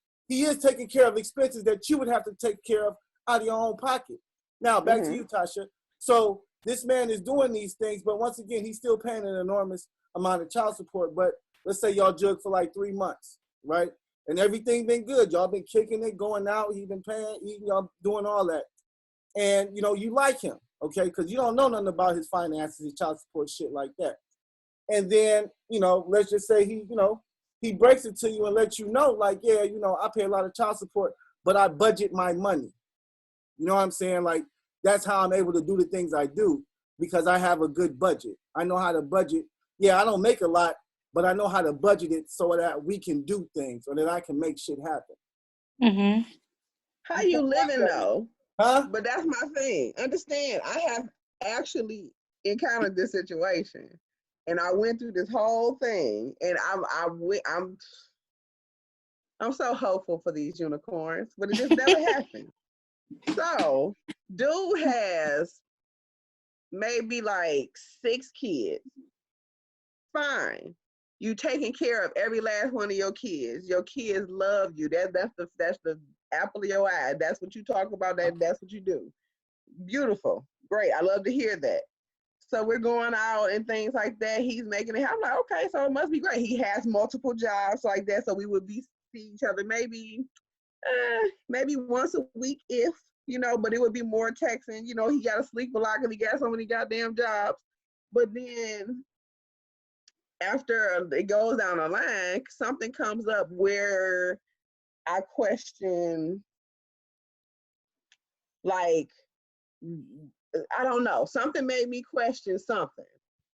taking care of expenses that you would have to take care of out of your own pocket. Now, back to you, Tasha. So this man is doing these things, but once again, he's still paying an enormous amount of child support. But let's say y'all jug for like 3 months, right? And everything been good. Y'all been kicking it, going out. He been paying, eating, y'all doing all that. And, you know, you like him, okay? Because you don't know nothing about his finances, his child support, shit like that. And then, you know, let's just say he breaks it to you and lets you know, like, yeah, you know, I pay a lot of child support, but I budget my money. You know what I'm saying? Like, that's how I'm able to do the things I do, because I have a good budget. I know how to budget. Yeah, I don't make a lot, but I know how to budget it so that we can do things, or that I can make shit happen. Mm-hmm. How you living though? Huh? But that's my thing. Understand, I have actually encountered this situation, and I went through this whole thing, and I'm so hopeful for these unicorns, but it just never happened. So, dude has maybe like 6 kids. Fine. You taking care of every last one of your kids. Your kids love you. That's the apple of your eye. That's what you talk about. That's what you do. Beautiful. Great. I love to hear that. So we're going out and things like that. He's making it. I'm like, okay, so it must be great. He has multiple jobs like that. So we would see each other maybe once a week if, you know, but it would be more texting. You know, he got to sleep a lot because he got so many goddamn jobs. But then after it goes down the line, something comes up where I question, like, I don't know, something made me question something.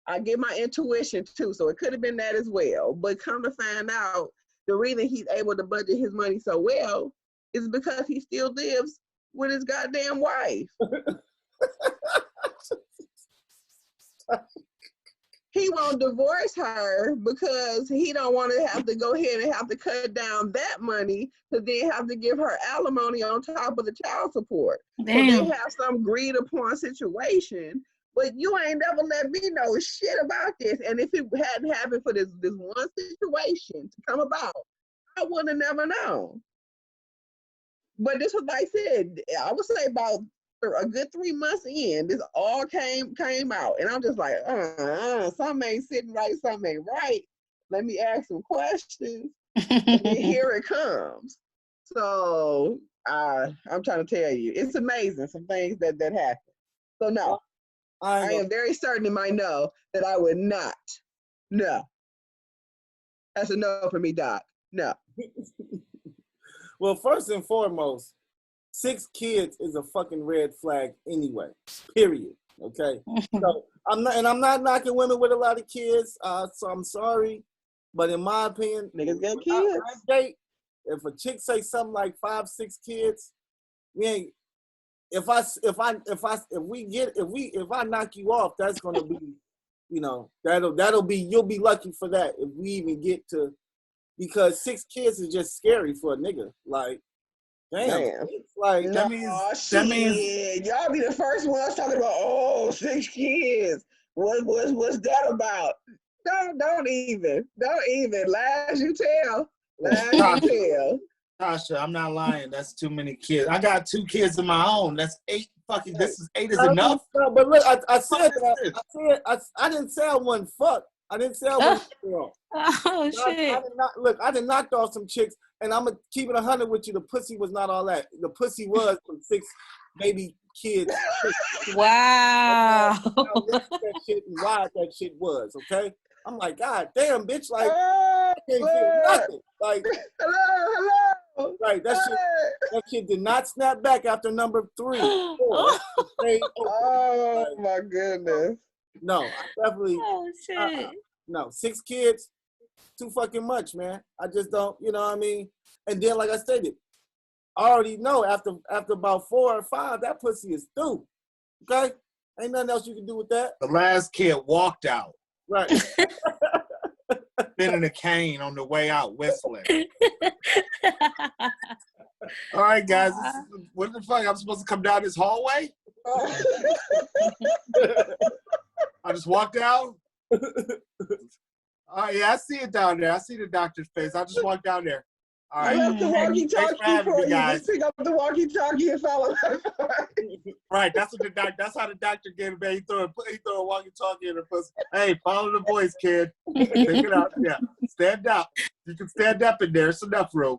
I get my intuition too, so it could have been that as well. But come to find out, the reason he's able to budget his money so well is because he still lives with his goddamn wife. He won't divorce her because he don't want to have to go ahead and have to cut down that money to then have to give her alimony on top of the child support. Damn. So they have some agreed upon situation, but you ain't never let me know shit about this. And if it hadn't happened for this one situation to come about, I would have never known. But this was, like I said, I would say about a good 3 months in, this all came out, and I'm just like, something ain't sitting right, something ain't right. Let me ask some questions, and then here it comes. So I'm trying to tell you, it's amazing some things that happen. So no, I am very certain in my no that I would not. No, that's a no for me, Doc. No. Well, first and foremost, 6 kids is a fucking red flag anyway, period, okay? So I'm not knocking women with a lot of kids, so I'm sorry, but in my opinion, niggas got kids. If a chick say something like 5, 6 kids, if I knock you off, that's gonna be, that'll be, you'll be lucky for that if we even get to, because 6 kids is just scary for a nigga. Like, damn. Like, no, that means y'all be the first ones talking about 6 kids. What's that about? Don't even. Last you tell. Tasha, I'm not lying. That's too many kids. I got 2 kids of my own. That's 8 fucking. This is 8 is enough. But look, I said that. I didn't say I wasn't fucked. I didn't say I wasn't fucked. Oh shit! I done knocked off some chicks, and I'm gonna keep it 100 with you. The pussy was not all that. The pussy was from 6 baby kids. Wow. That shit and why that shit was, okay? I'm like, God damn, bitch, like, I can't feel nothing. Like, hello. Right, that shit did not snap back after number 3. 4. Oh my goodness. No, I definitely. Oh shit. No, 6 kids, too fucking much, man. I just don't, you know what I mean? And then, like I stated, I already know after about 4 or 5, that pussy is through. Okay? Ain't nothing else you can do with that. The last kid walked out. Right. Spinning a cane on the way out, whistling. All right, guys. What the fuck? I'm supposed to come down this hallway? I just walked out? All right, yeah, I see it down there. I see the doctor's face. I just walked down there. All right. I left the walkie-talkie for you. Just pick up the walkie-talkie and follow. Right, that's how the doctor gave it. He threw a walkie-talkie in the pussy. Hey, follow the voice, kid. Take it out. Yeah, stand up. You can stand up in there. It's enough room.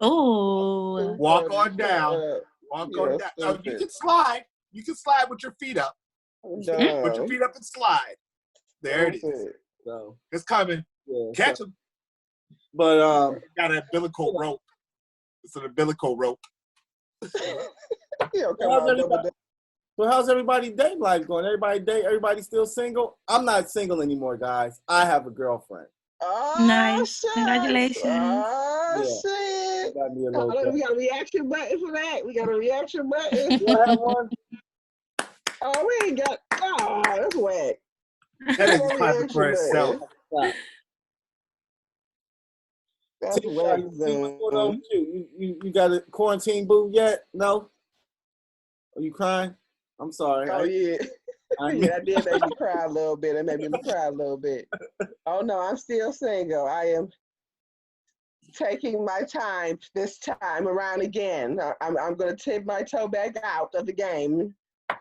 Oh. Walk on down. Walk on down. Oh, you can slide. You can slide with your feet up. Put your feet up and slide. There it is. So, it's coming. Yeah, catch him. But got an umbilical rope. It's an umbilical rope. How's everybody date life going? Everybody still single? I'm not single anymore, guys. I have a girlfriend. Oh, nice. Shit. Congratulations. Oh, shit. We got a reaction button for that. We got a reaction button. You have one? Oh, we ain't got. Oh, that's whack. That is clapping for itself. That's whack. You got a quarantine boo yet? No? Are you crying? I'm sorry. Oh, yeah. That did make me cry a little bit. It made me cry a little bit. Oh, no, I'm still single. I am taking my time this time around again. I'm going to tip my toe back out of the game.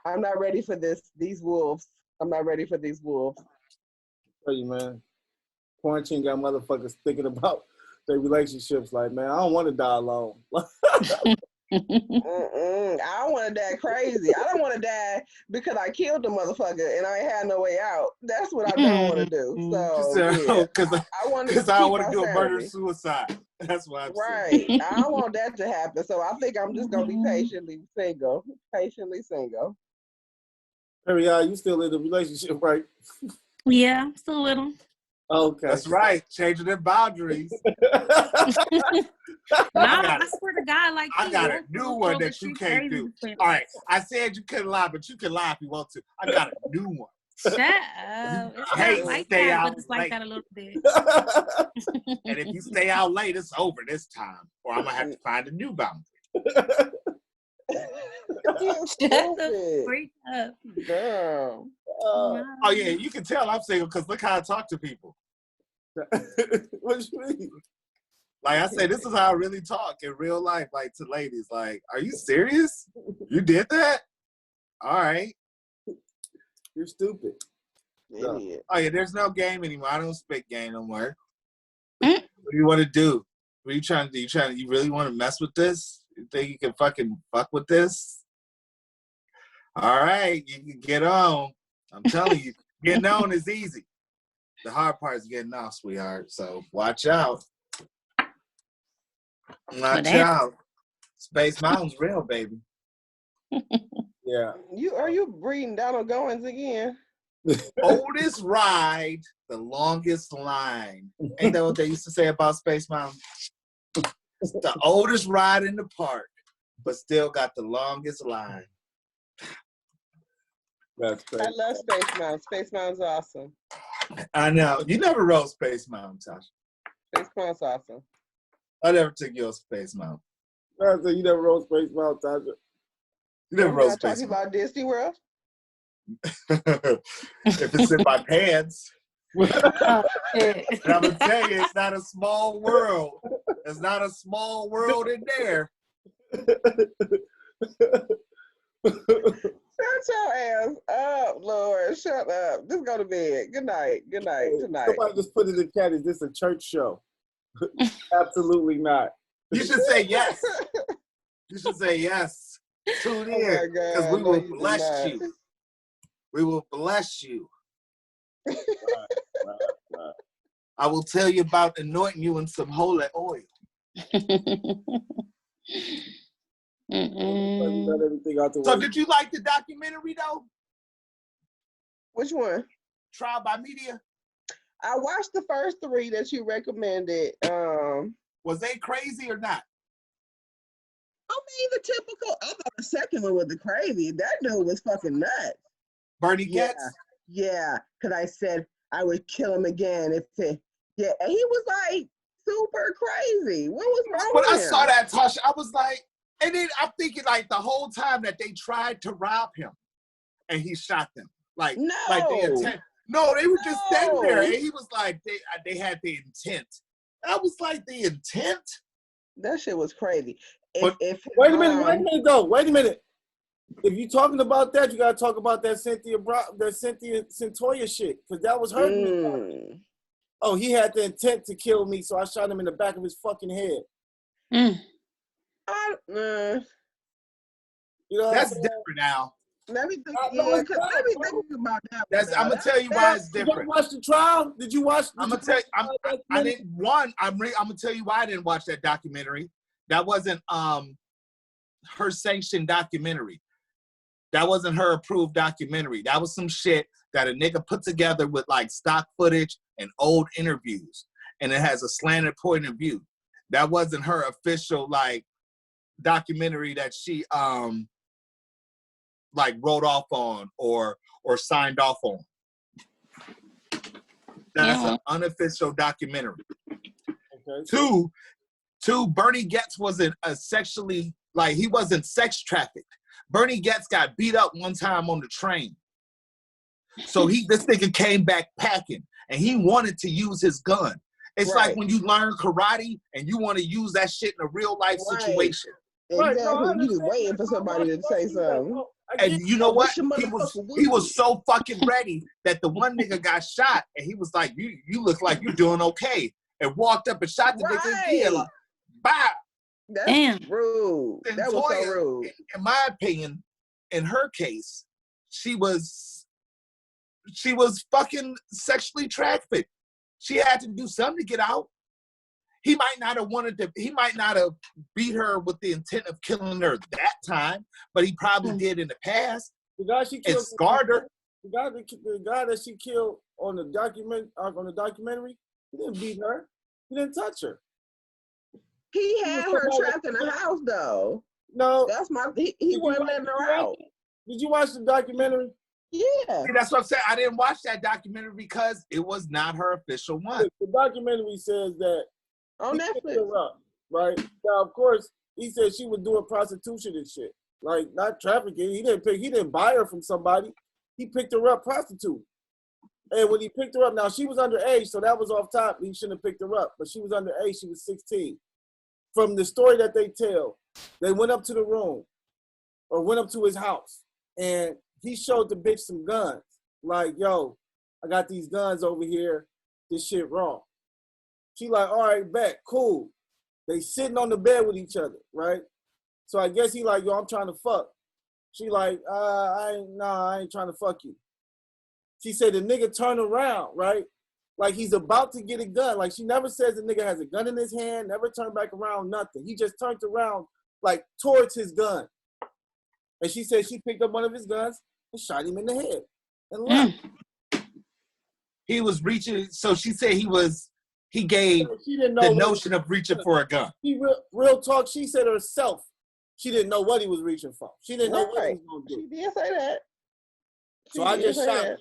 I'm not ready for these wolves. I'm not ready for these wolves. Tell you, man. Quarantine got motherfuckers thinking about their relationships like, man, I don't want to die alone. I don't want to die crazy. I don't want to die because I killed the motherfucker and I ain't had no way out. That's what I don't want to do. So, because I don't want to do a murder-suicide. That's what I'm saying. Right. I don't want that to happen. So I think I'm just going to be patiently single. Perry, you still in the relationship, right? Yeah, I'm still little. Okay. That's right. Changing their boundaries. I swear to God, like I got a new one that you can't do. All right. I said you couldn't lie, but you can lie if you want to. I got a new one. Shut up. It's not like that, but it's like that a little bit. And if you stay out late, it's over this time. Or I'm going to have to find a new boundary. Shut the freak up. Damn. Oh, yeah. You can tell I'm single because look how I talk to people. What you mean? Like I said, this is how I really talk in real life, like to ladies. Like, are you serious? You did that? All right. You're stupid. Idiot. Oh, yeah, there's no game anymore. I don't spit game no more. What do you want to do? What are you trying to do? You really want to mess with this? You think you can fucking fuck with this? All right, you can get on. I'm telling you, getting on is easy. The hard part is getting off, sweetheart. So watch out. Watch out. Space Mountain's real, baby. Yeah. Are you breeding Donald Goins again? Oldest ride, the longest line. Ain't that what they used to say about Space Mountain? It's the oldest ride in the park, but still got the longest line. That's crazy. I love Space Mountain. Space Mountain's awesome. I know. You never rode Space Mountain, Tasha. Space Mountain's awesome. I never took you on Space Mountain. So you never rode Space Mountain, Tasha? You never We're rode not Space talking Mountain. about Disney World. If it's in my pants. Oh, shit. And I'm gonna tell you, it's not a small world. It's not a small world in there. Shut your ass up, Lord. Shut up. Just go to bed. Good night. Good night. Tonight. Somebody just put in the chat, is this a church show? Absolutely not. You should say yes. You should say yes. Tune Oh my in, God, because we no, will you did bless not. you. We will bless you. Right. I will tell you about anointing you in some holy oil. Got everything out the So way. did you like the documentary though? Which one? Trial by Media? I watched the first 3 that you recommended. Was they crazy or not? I mean, the typical. I thought the second one was the crazy. That dude was fucking nuts. Bernie Yeah, Getz? yeah. Because I said I would kill him again if it. Yeah, and he was like super crazy. What was wrong When with I him? saw that, Tasha, I was like, and then I'm thinking like the whole time that they tried to rob him and he shot them. Like No. the intent. No, they were just standing there. No. And he was like, they had the intent. And I was like, the intent? That shit was crazy. But- Wait a minute though. Wait a minute. If you're talking about that, you gotta talk about that Cynthia Centoya shit, because that was hurting me. Mm. Oh, he had the intent to kill me, so I shot him in the back of his fucking head. You know, That's what I'm saying? different now. Let me think. No, Yeah, it's 'cause not, let me bro. think about that. That's one I'm now. gonna tell you why it's Did you different. watch the trial? Did you watch? I'm gonna tell you. I didn't. One. I'm gonna tell you why I didn't watch that documentary. That wasn't her sanctioned documentary. That wasn't her approved documentary. That was some shit that a nigga put together with like stock footage and old interviews, and it has a slanted point of view. That wasn't her official like documentary that she like wrote off on or signed off on. That's an unofficial documentary. Okay. Two, Bernie Getz wasn't sexually, like, he wasn't sex trafficked. Bernie Getz got beat up one time on the train. So this nigga came back packing, and he wanted to use his gun. It's Right. like when you learn karate and you want to use that shit in a real life Right. situation. Exactly. no, You just waiting for somebody to say something. And you know what? What's your He motherfucker was so fucking ready that the one nigga got shot, and he was like, "You look like you're doing okay," and walked up and shot the nigga again. Like, bah! That's Damn. rude. And That was so Toya, rude. in my opinion, in her case, she was fucking sexually trafficked. She had to do something to get out. He might not have beat her with the intent of killing her that time, but he probably did in the past. The guy she It killed, scarred her. the guy that she killed on the documentary, he didn't beat her. He didn't touch her. He had her trapped in the house though. No. That's he wasn't letting her out. Did you watch the documentary? Yeah. See, that's what I'm saying. I didn't watch that documentary because it was not her official one. The documentary says that On he picked Netflix. her up, right? Now, of course, he said she was doing prostitution and shit, like not trafficking. He didn't buy her from somebody. He picked her up prostitute. And when he picked her up, now she was underage, so that was off top. He shouldn't have picked her up, but she was underage. She was 16. From the story that they tell, they went up to the room or went up to his house, and he showed the bitch some guns. Like, yo, I got these guns over here. This shit wrong. She like, all right, bet, cool. They sitting on the bed with each other, right? So I guess he like, yo, I'm trying to fuck. She like, I ain't trying to fuck you. She said the nigga turned around, right? Like he's about to get a gun. Like she never says the nigga has a gun in his hand, never turned back around, nothing. He just turned around like towards his gun. And she said she picked up one of his guns and shot him in the head and left. He was reaching, so she said he gave She didn't know the notion of reaching for a gun. Real talk, she said herself she didn't know what he was reaching for. She didn't know what he was going to do. She did say that. So I just shot her.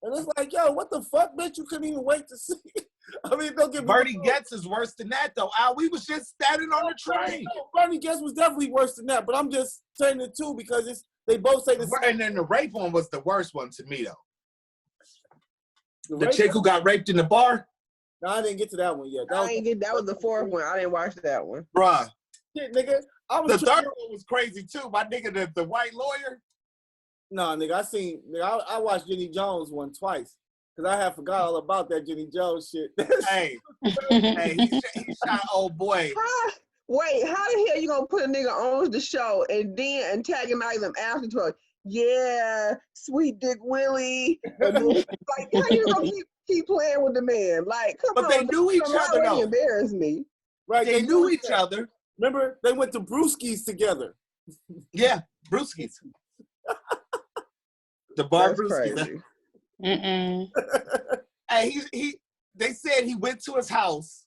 And it's like, yo, what the fuck, bitch? You couldn't even wait to see. I mean, don't get me Bernie Getz is worse than that, though. Al, we was just standing on the train. Bernie Getz was definitely worse than that, but I'm just saying it too because they both say the same. And then the rape one was the worst one to me, though. The rape chick who got raped in the bar? No, I didn't get to that one yet. That was the fourth one. I didn't watch that one. Bruh. Shit, nigga. The third one was crazy, too. My nigga, the white lawyer. No, nigga, I watched Jenny Jones one twice. Because I had forgot all about that Jenny Jones shit. Hey, he shot old boy. Wait, how the hell you gonna put a nigga on the show and then antagonize him afterwards? Yeah, sweet Dick Willie. Like, how you gonna keep playing with the man? Like, come on. But they knew each other, though. Embarrass me. Right? They knew each other. Remember, they went to Brewski's together. Yeah, Brewski's. The bar Brewski's. Mm-mm. Hey, they said he went to his house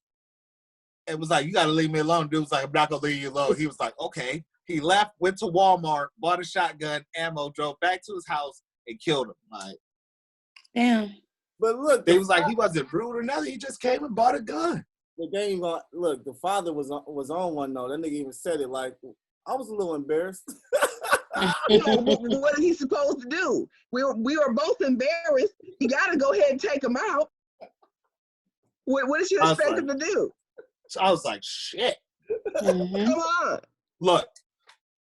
and was like, you gotta leave me alone. Dude was like, I'm not gonna leave you alone. He was like, okay. He left, went to Walmart, bought a shotgun, ammo, drove back to his house and killed him. Like, damn. But look, they was like, he wasn't rude or nothing. He just came and bought a gun. The game, look, the father was on one though. That nigga even said it like, I was a little embarrassed. What is he supposed to do? We were both embarrassed. You got to go ahead and take him out. What did you expect him to do? So I was like, shit. Mm-hmm. Come on. Look.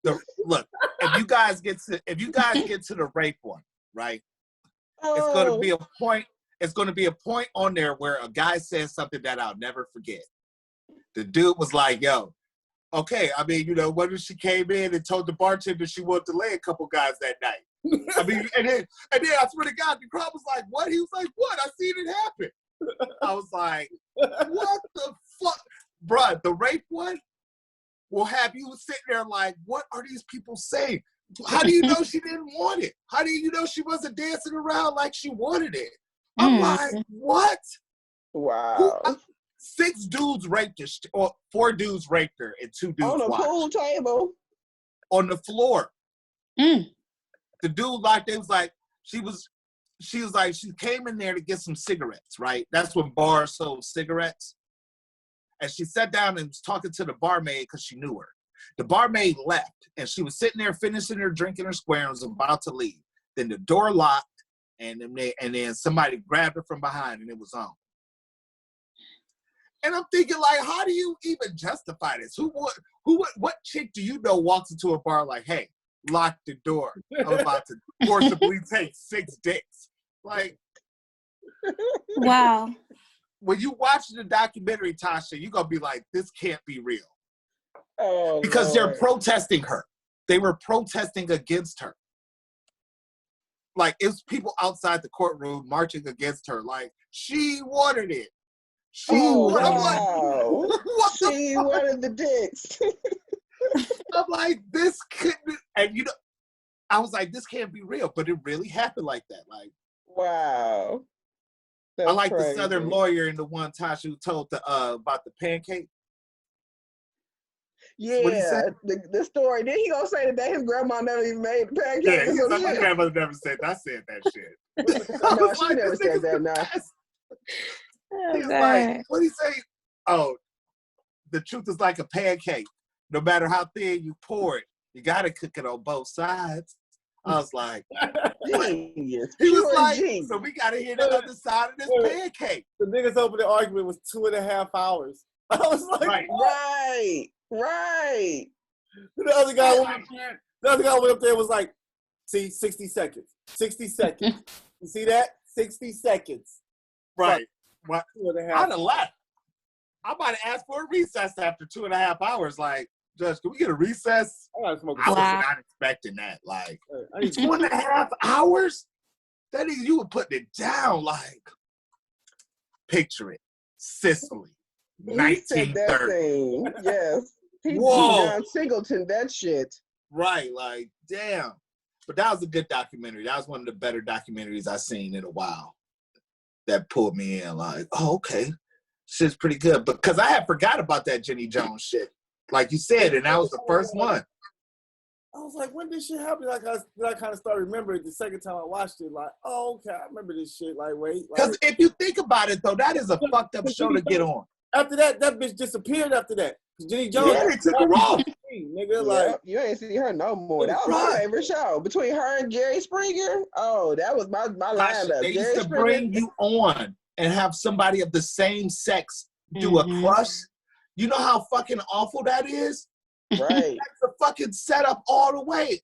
If you guys get to the rape one, right? It's going to be a point. It's going to be a point on there where a guy says something that I'll never forget. The dude was like, yo. Okay, I mean, you know, what if she came in and told the bartender she wanted to lay a couple guys that night? I mean, and then I swear to God, the crowd was like, what? He was like, what? I seen it happen. I was like, what the fuck? Bruh, the rape one will have you sitting there like, what are these people saying? How do you know she didn't want it? How do you know she wasn't dancing around like she wanted it? I'm like, what? Wow. 6 dudes raped her, or 4 dudes raped her, and 2 dudes on a pool table, on the floor. The dude she came in there to get some cigarettes, right? That's when bars sold cigarettes, and she sat down and was talking to the barmaid because she knew her. The barmaid left, and she was sitting there finishing her drink in her square and was about to leave. Then the door locked, and then somebody grabbed her from behind, and it was on. And I'm thinking, like, how do you even justify this? What chick do you know walks into a bar like, hey, lock the door. I'm about to forcibly take 6 dicks. Like, wow. When you watch the documentary, Tasha, you're going to be like, this can't be real. Oh, because they're protesting her. They were protesting against her. Like, it's people outside the courtroom marching against her. Like, she wanted it. Wow. She wanted the dicks. I'm like, this couldn't, and you know, I was like, this can't be real, but it really happened like that. Like, wow. That's I like crazy. The Southern lawyer in the one Tasha who told about the pancake. Yeah, the story. Then he gonna say that his grandma never even made the pancake. Yeah, he's like, my grandmother never said that. I said that shit. No, she never said that. No. He's like, what do you say? Oh, the truth is like a pancake. No matter how thin you pour it, you gotta cook it on both sides. I was like, genius. He was like, genius. So we gotta hear the other side of this pancake. The niggas opening argument was 2.5 hours. I was like, right. The other guy went up there and was like, see, 60 seconds. 60 seconds. You see that? 60 seconds. Right. What? I'd have left. I might have asked for a recess after 2.5 hours. Like, Judge, can we get a recess? I was not expecting that. Like, 2.5 hours? That is, you were putting it down. Like, picture it. Sicily, 1930. Yes. Whoa. John Singleton, that shit. Right, like, damn. But that was a good documentary. That was one of the better documentaries I've seen in a while. That pulled me in, like, oh, okay. Shit's pretty good. Because I had forgot about that Jenny Jones shit. Like you said, and that was the first one. I was like, when did shit happen? Like, I kind of started remembering the second time I watched it. Like, oh, okay, I remember this shit. Like, wait. Because if you think about it, though, that is a fucked up show to get on. After that bitch disappeared after that. Jenny Jones. Yeah, they took her off. Nigga, like, you ain't see her no more. That was my favorite show. Between her and Jerry Springer, oh, that was my lineup. They used to bring you on and have somebody of the same sex do a crush. You know how fucking awful that is? Right. That's a fucking setup all the way.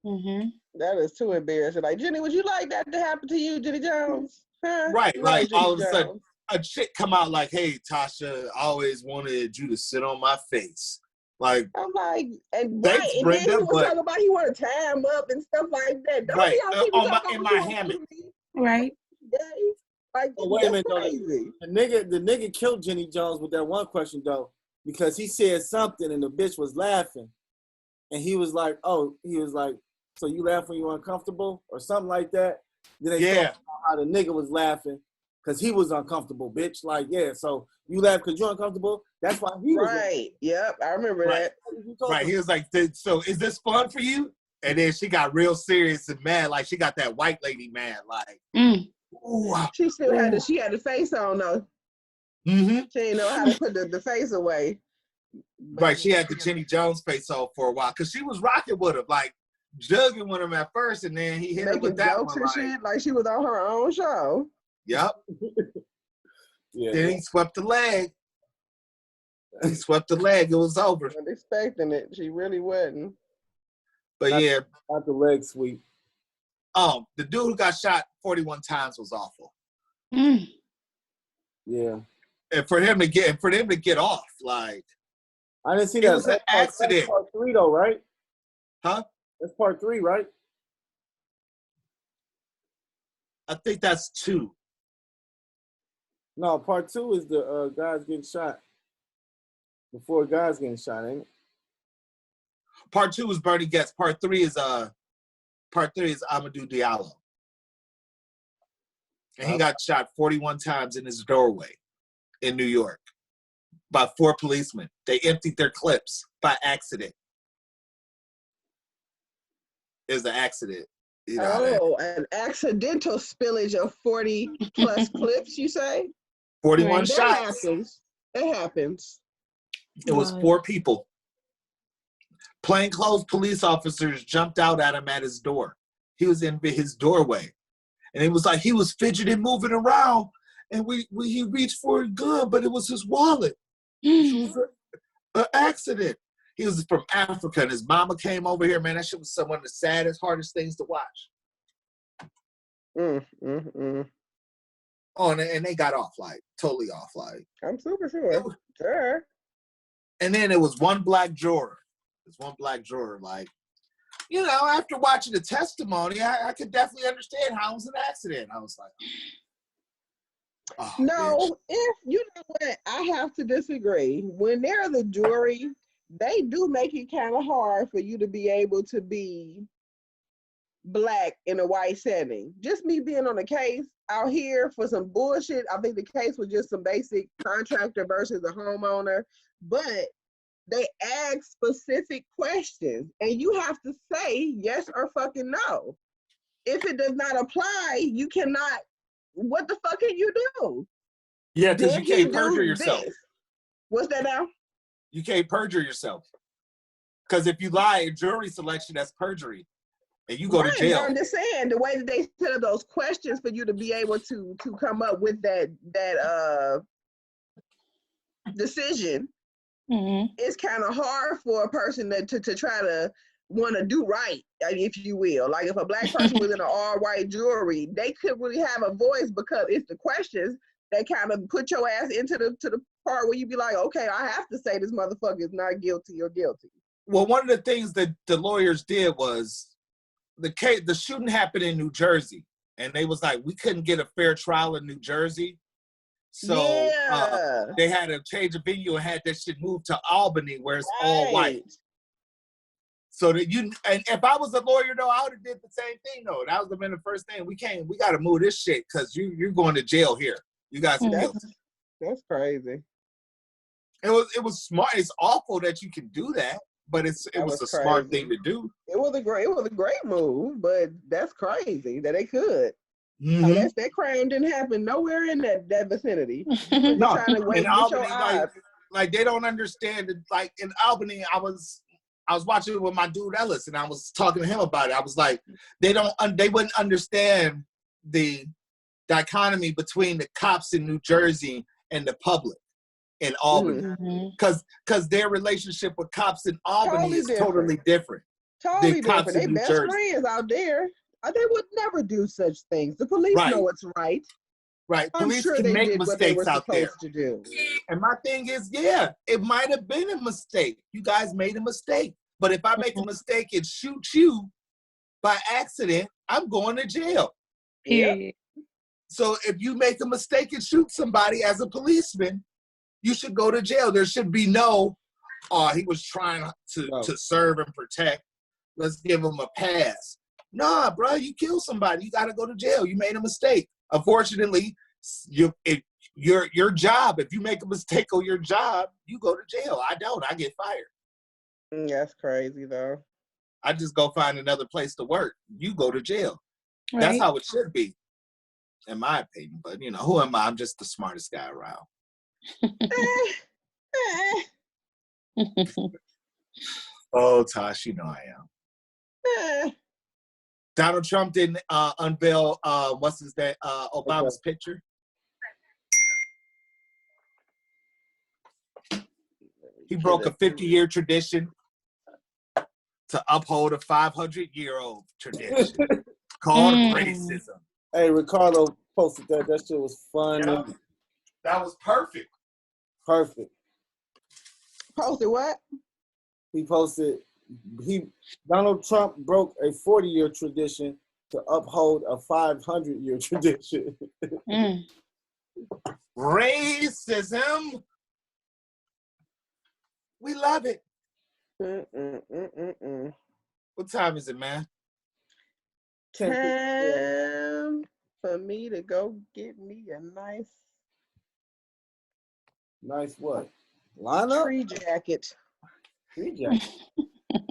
That is too embarrassing. Like, Jenny, would you like that to happen to you, Jenny Jones? Huh? Right, like all of a sudden, a chick come out like, hey, Tasha, I always wanted you to sit on my face. Like, I'm like, and thanks, right, Brenda, and then he was talking about he want to tie him up and stuff like that. Don't right, y'all in my hammock. Right. Like, wait a minute, crazy. The nigga killed Jenny Jones with that one question though, because he said something and the bitch was laughing, and he was like, so you laugh when you're uncomfortable or something like that. Then they talked about how the nigga was laughing because he was uncomfortable, bitch. Like, yeah, so you laugh because you're uncomfortable. That's why he was right. Yep, I remember that. Right, he was like, so is this fun for you? And then she got real serious and mad, like she got that white lady mad, like. Ooh, she still had the face on though. She didn't know how to put the face away. Right, she had the Jenny Jones face on for a while because she was rocking with him, like jugging with him at first, and then he hit her with that one. Shit, like she was on her own show. Yep. Then he swept the leg. He swept the leg. It was over. Wasn't expecting it. She really wasn't. But not the leg sweep. The dude who got shot 41 times was awful. Yeah. And for him to get off, like, I didn't see that. It was an accident. That's part 3 though, right? Huh? That's part 3, right? I think that's 2. No, part 2 is the guys getting shot. Before guys getting shot, ain't it? Part 2 is Bernie Getz. Part 3 is Amadou Diallo. And he got shot 41 times in his doorway in New York by 4 policemen. They emptied their clips by accident. It was an accident. You know, an accidental spillage of 40 plus clips, you say? 41 shots. It happens. It was 4 people. Plainclothes police officers jumped out at him at his door. He was in his doorway. And it was like he was fidgeting, moving around. And he reached for a gun, but it was his wallet. It was an accident. He was from Africa, and his mama came over here. Man, that shit was one of the saddest, hardest things to watch. Oh, and they got off, like, totally off, like. I'm super sure. Sure. And then it was one black juror. Like, you know, after watching the testimony, I could definitely understand how it was an accident. I was like, oh, no, bitch. if you know what, I have to disagree. When they're the jury, they do make it kind of hard for you to be able to be black in a white setting. Just me being on a case out here for some bullshit. I think the case was just some basic contractor versus a homeowner, but they ask specific questions and you have to say yes or fucking no. If it does not apply, you cannot. What the fuck can you do? Yeah, because you can't perjure yourself. What's that now? You can't perjure yourself. Because if you lie in jury selection, that's perjury. And you go to jail. I'm just saying, the way that they set up those questions for you to be able to come up with that decision, it's kind of hard for a person to try to want to do right, if you will. Like if a black person was in an all-white jury, they couldn't really have a voice because it's the questions that kind of put your ass into the part where you be like, okay, I have to say this motherfucker is not guilty or guilty. Well, one of the things that the lawyers did was the shooting happened in New Jersey, and they was like, we couldn't get a fair trial in New Jersey. So they had to change the venue and had that shit moved to Albany where it's all white. So that and if I was a lawyer though, I would have did the same thing though. That would have been the first thing. We got to move this shit because you're going to jail here. You guys are guilty. That's crazy. It was smart. It's awful that you can do that. but it was a smart thing to do. It was a great move, but that's crazy that they could. Mm-hmm. That crime didn't happen nowhere in that vicinity. No, trying to wait, in Albany, your eyes. like they don't understand it. Like in Albany, I was watching it with my dude Ellis, and I was talking to him about it. I was like, they wouldn't understand the dichotomy between the cops in New Jersey and the public in Albany, because their relationship with cops in Albany is totally different. Totally different. They best friends out there. They would never do such things. The police know what's right. Right. I'm Police sure can they make did what they were mistakes out there. supposed to do. And my thing is, yeah, it might have been a mistake. You guys made a mistake. But if I make a mistake and shoot you by accident, I'm going to jail. Yeah. So if you make a mistake and shoot somebody as a policeman, you should go to jail. There should be no, he was trying to serve and protect. Let's give him a pass. Nah, bro, you killed somebody. You got to go to jail. You made a mistake. Unfortunately, your job, if you make a mistake on your job, you go to jail. I don't. I get fired. That's crazy, though. I just go find another place to work. You go to jail. Right. That's how it should be, in my opinion. But, who am I? I'm just the smartest guy around. Oh, Tosh, I am. Donald Trump didn't unveil, Obama's picture. He broke a 50-year tradition to uphold a 500-year-old tradition called racism. Hey, Ricardo posted that. That shit was fun. Yeah, that was perfect. Perfect. Posted what? He posted, Donald Trump broke a 40-year tradition to uphold a 500-year tradition. Racism. We love it. What time is it, man? Time for me to go get me a nice what? Lineup? Tree jacket. Tree jacket.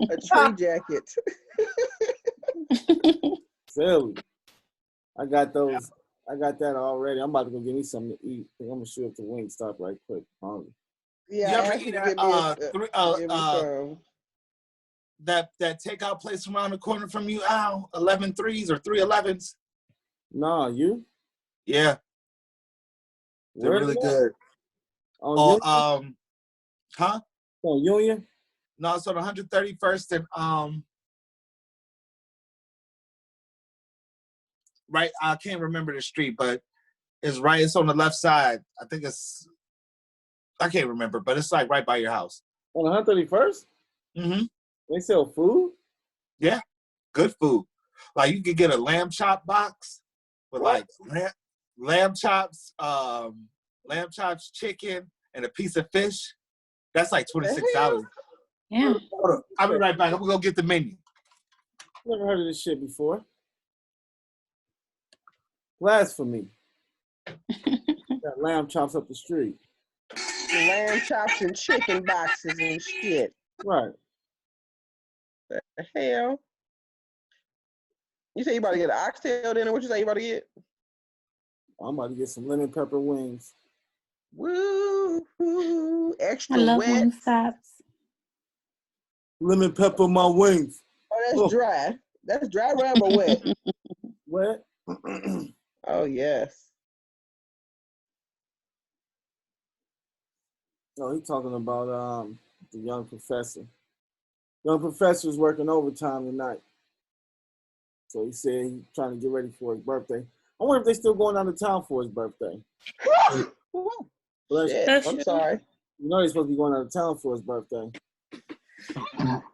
A tree jacket. Silly. I got those. I got that already. I'm about to go get me something to eat. I'm gonna shoot up to Wingstop right quick. Hungry. Yeah, you ever eat that takeout place around the corner from you, Al? 11 threes or 311s? No, you? Yeah. They're really good. On huh? On Union? No, it's on 131st and right, I can't remember the street, but it's on the left side. I can't remember, but it's like right by your house. On 131st? Mm-hmm. They sell food? Yeah, good food. Like you could get a lamb chop box with like lamb chops, chicken, and a piece of fish. That's like $26. Yeah. Hold on. I'll be right back. I'm gonna go get the menu. Never heard of this shit before. Blasphemy. Got lamb chops up the street. Lamb chops and chicken boxes and shit. Right. The hell? You say you about to get an oxtail dinner? What you say you about to get? I'm about to get some lemon pepper wings. Woo! Extra I love wet. Wingstops. Lemon pepper my wings. Oh, that's dry. That's dry rub or wet? Wet? Oh, yes. No, he's talking about the young professor. Young professor's working overtime tonight. So he said he's trying to get ready for his birthday. I wonder if they're still going out of town for his birthday. Shit, I'm sorry. You know he's supposed to be going out of town for his birthday.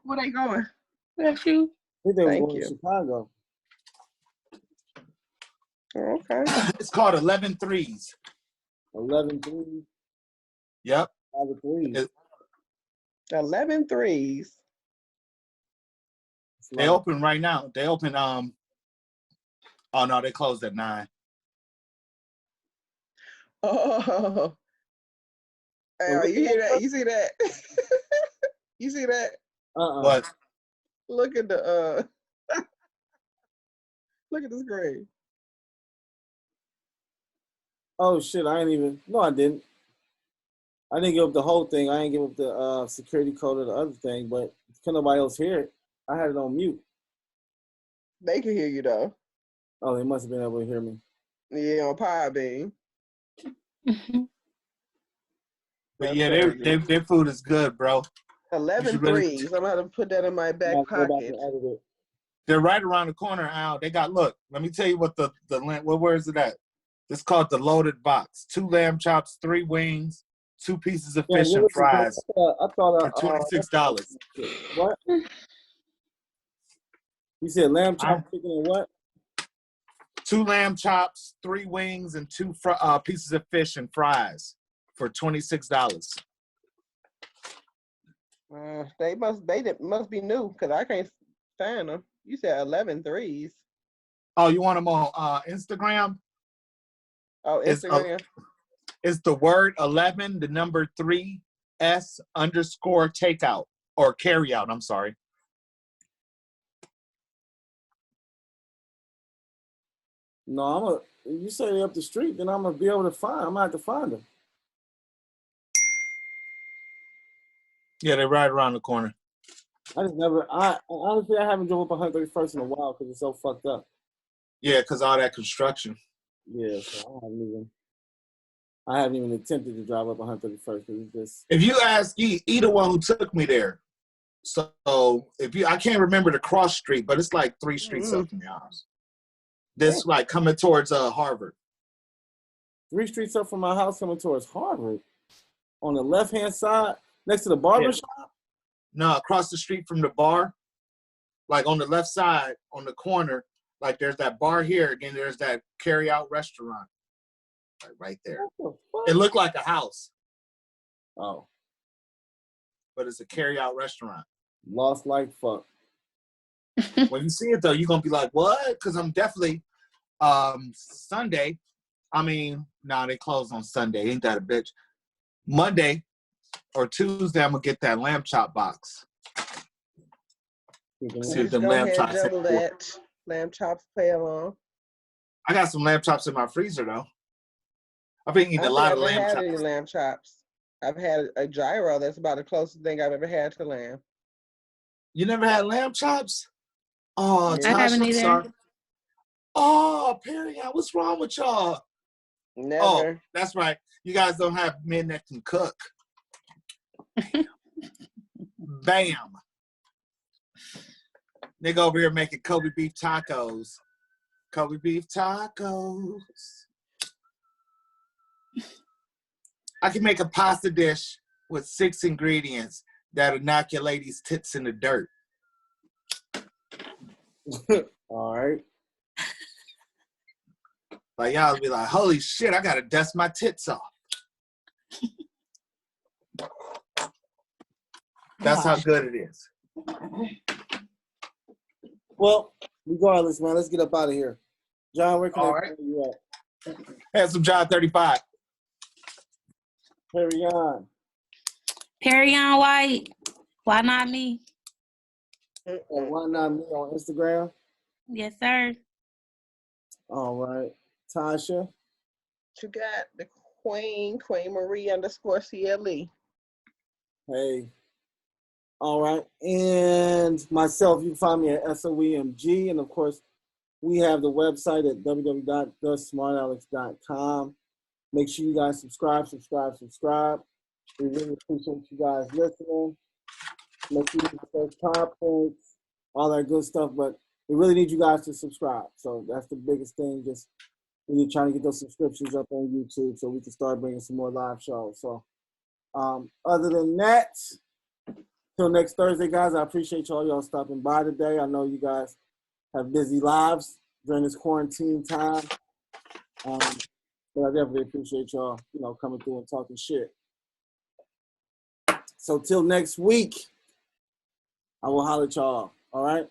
Where they going? That's you. I think they were going to Chicago. Okay. It's called 11 threes. 11 threes? Yep. 11 threes. 11 threes. They open right now. They open, oh no, they closed at 9. Oh. Hey, you hear that? You see that? You see that? What? Look at the look at the screen. Oh shit! I ain't even. No, I didn't. I didn't give up the whole thing. I didn't give up the security code or the other thing. But can nobody else hear it? I had it on mute. They can hear you though. Oh, they must have been able to hear me. Yeah, on Podbean. But yeah, their food is good, bro. 11 threes. I'm gonna have to put that in my back pocket. They're right around the corner, Al. They got, look, let me tell you what where is it at? It's called the loaded box. 2 lamb chops, 3 wings, 2 pieces of fish and fries I thought for $26. What? You said lamb chop, chicken, and what? 2 lamb chops, 3 wings, and 2 pieces of fish and fries for $26. They must be new because I can't find them. You said 11 threes. Oh, you want them on Instagram? Oh, Instagram. It's the word 11, the number 3, S_takeout or carry out. I'm sorry. No, you say they're up the street, then I'm gonna be able to find. I'm gonna have to find them. Yeah, they're right around the corner. Honestly, I haven't drove up 131st in a while because it's so fucked up. Yeah, because all that construction. Yeah, so I haven't even attempted to drive up 131st because it's just. If you ask E the one who took me there. So I can't remember the cross street, but it's like 3 streets up from your house. This like coming towards Harvard. 3 streets up from my house coming towards Harvard. On the left-hand side, next to the barber shop? No, across the street from the bar. Like on the left side, on the corner, like there's that bar here, again, there's that carry-out restaurant. Right there. It looked like a house. Oh. But it's a carry-out restaurant. Lost like fuck. When you see it, though, you're going to be like, what? Because I'm definitely, Sunday, they close on Sunday. Ain't that a bitch? Monday or Tuesday, I'm going to get that lamb chop box. See if them lamb chops. Double that. Lamb chops play along. I got some lamb chops in my freezer, though. I've been eating a lot of lamb chops. I've never had any lamb chops. I've had a gyro. That's about the closest thing I've ever had to lamb. You never had lamb chops? Oh, I haven't either. Sorry. Oh, Perry, what's wrong with y'all? Never. Oh, that's right. You guys don't have men that can cook. Bam. Nigga over here making Kobe beef tacos. Kobe beef tacos. I can make a pasta dish with 6 ingredients that'll knock your lady's tits in the dirt. All right. Like y'all be like, holy shit, I gotta dust my tits off. That's how good it is. Well, regardless, man, let's get up out of here. John, where can I find you at? Handsome John 35. Perry on. Perry on White. Why not me? And why not me on Instagram? Yes, sir. All right. Tasha. You got the Queen Marie _CLE. Hey. All right. And myself, you can find me at SOEMG. And of course, we have the website at www.thesmartalecs.com. Make sure you guys subscribe. We really appreciate you guys listening. Make sure you hit those points, all that good stuff. But we really need you guys to subscribe. So that's the biggest thing. Just when you're trying to get those subscriptions up on YouTube so we can start bringing some more live shows. So other than that, till next Thursday, guys, I appreciate y'all stopping by today. I know you guys have busy lives during this quarantine time. But I definitely appreciate y'all, coming through and talking shit. So till next week, I will holler at y'all. All right?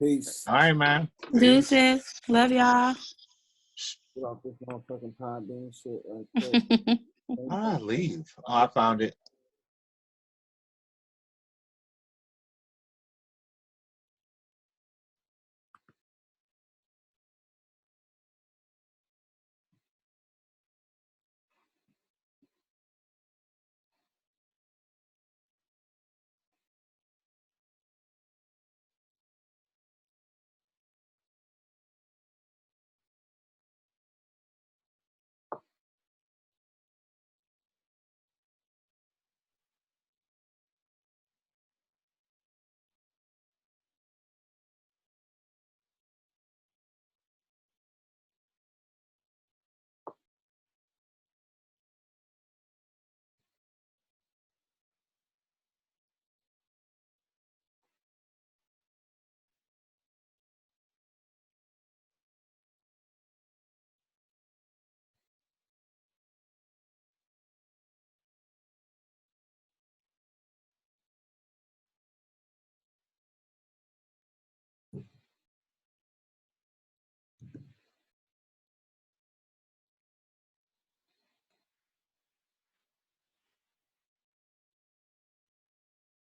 Peace. All right, man. Deuces. Love y'all. Get off this motherfucking Podbean shit right quick. Leave. Oh, I found it.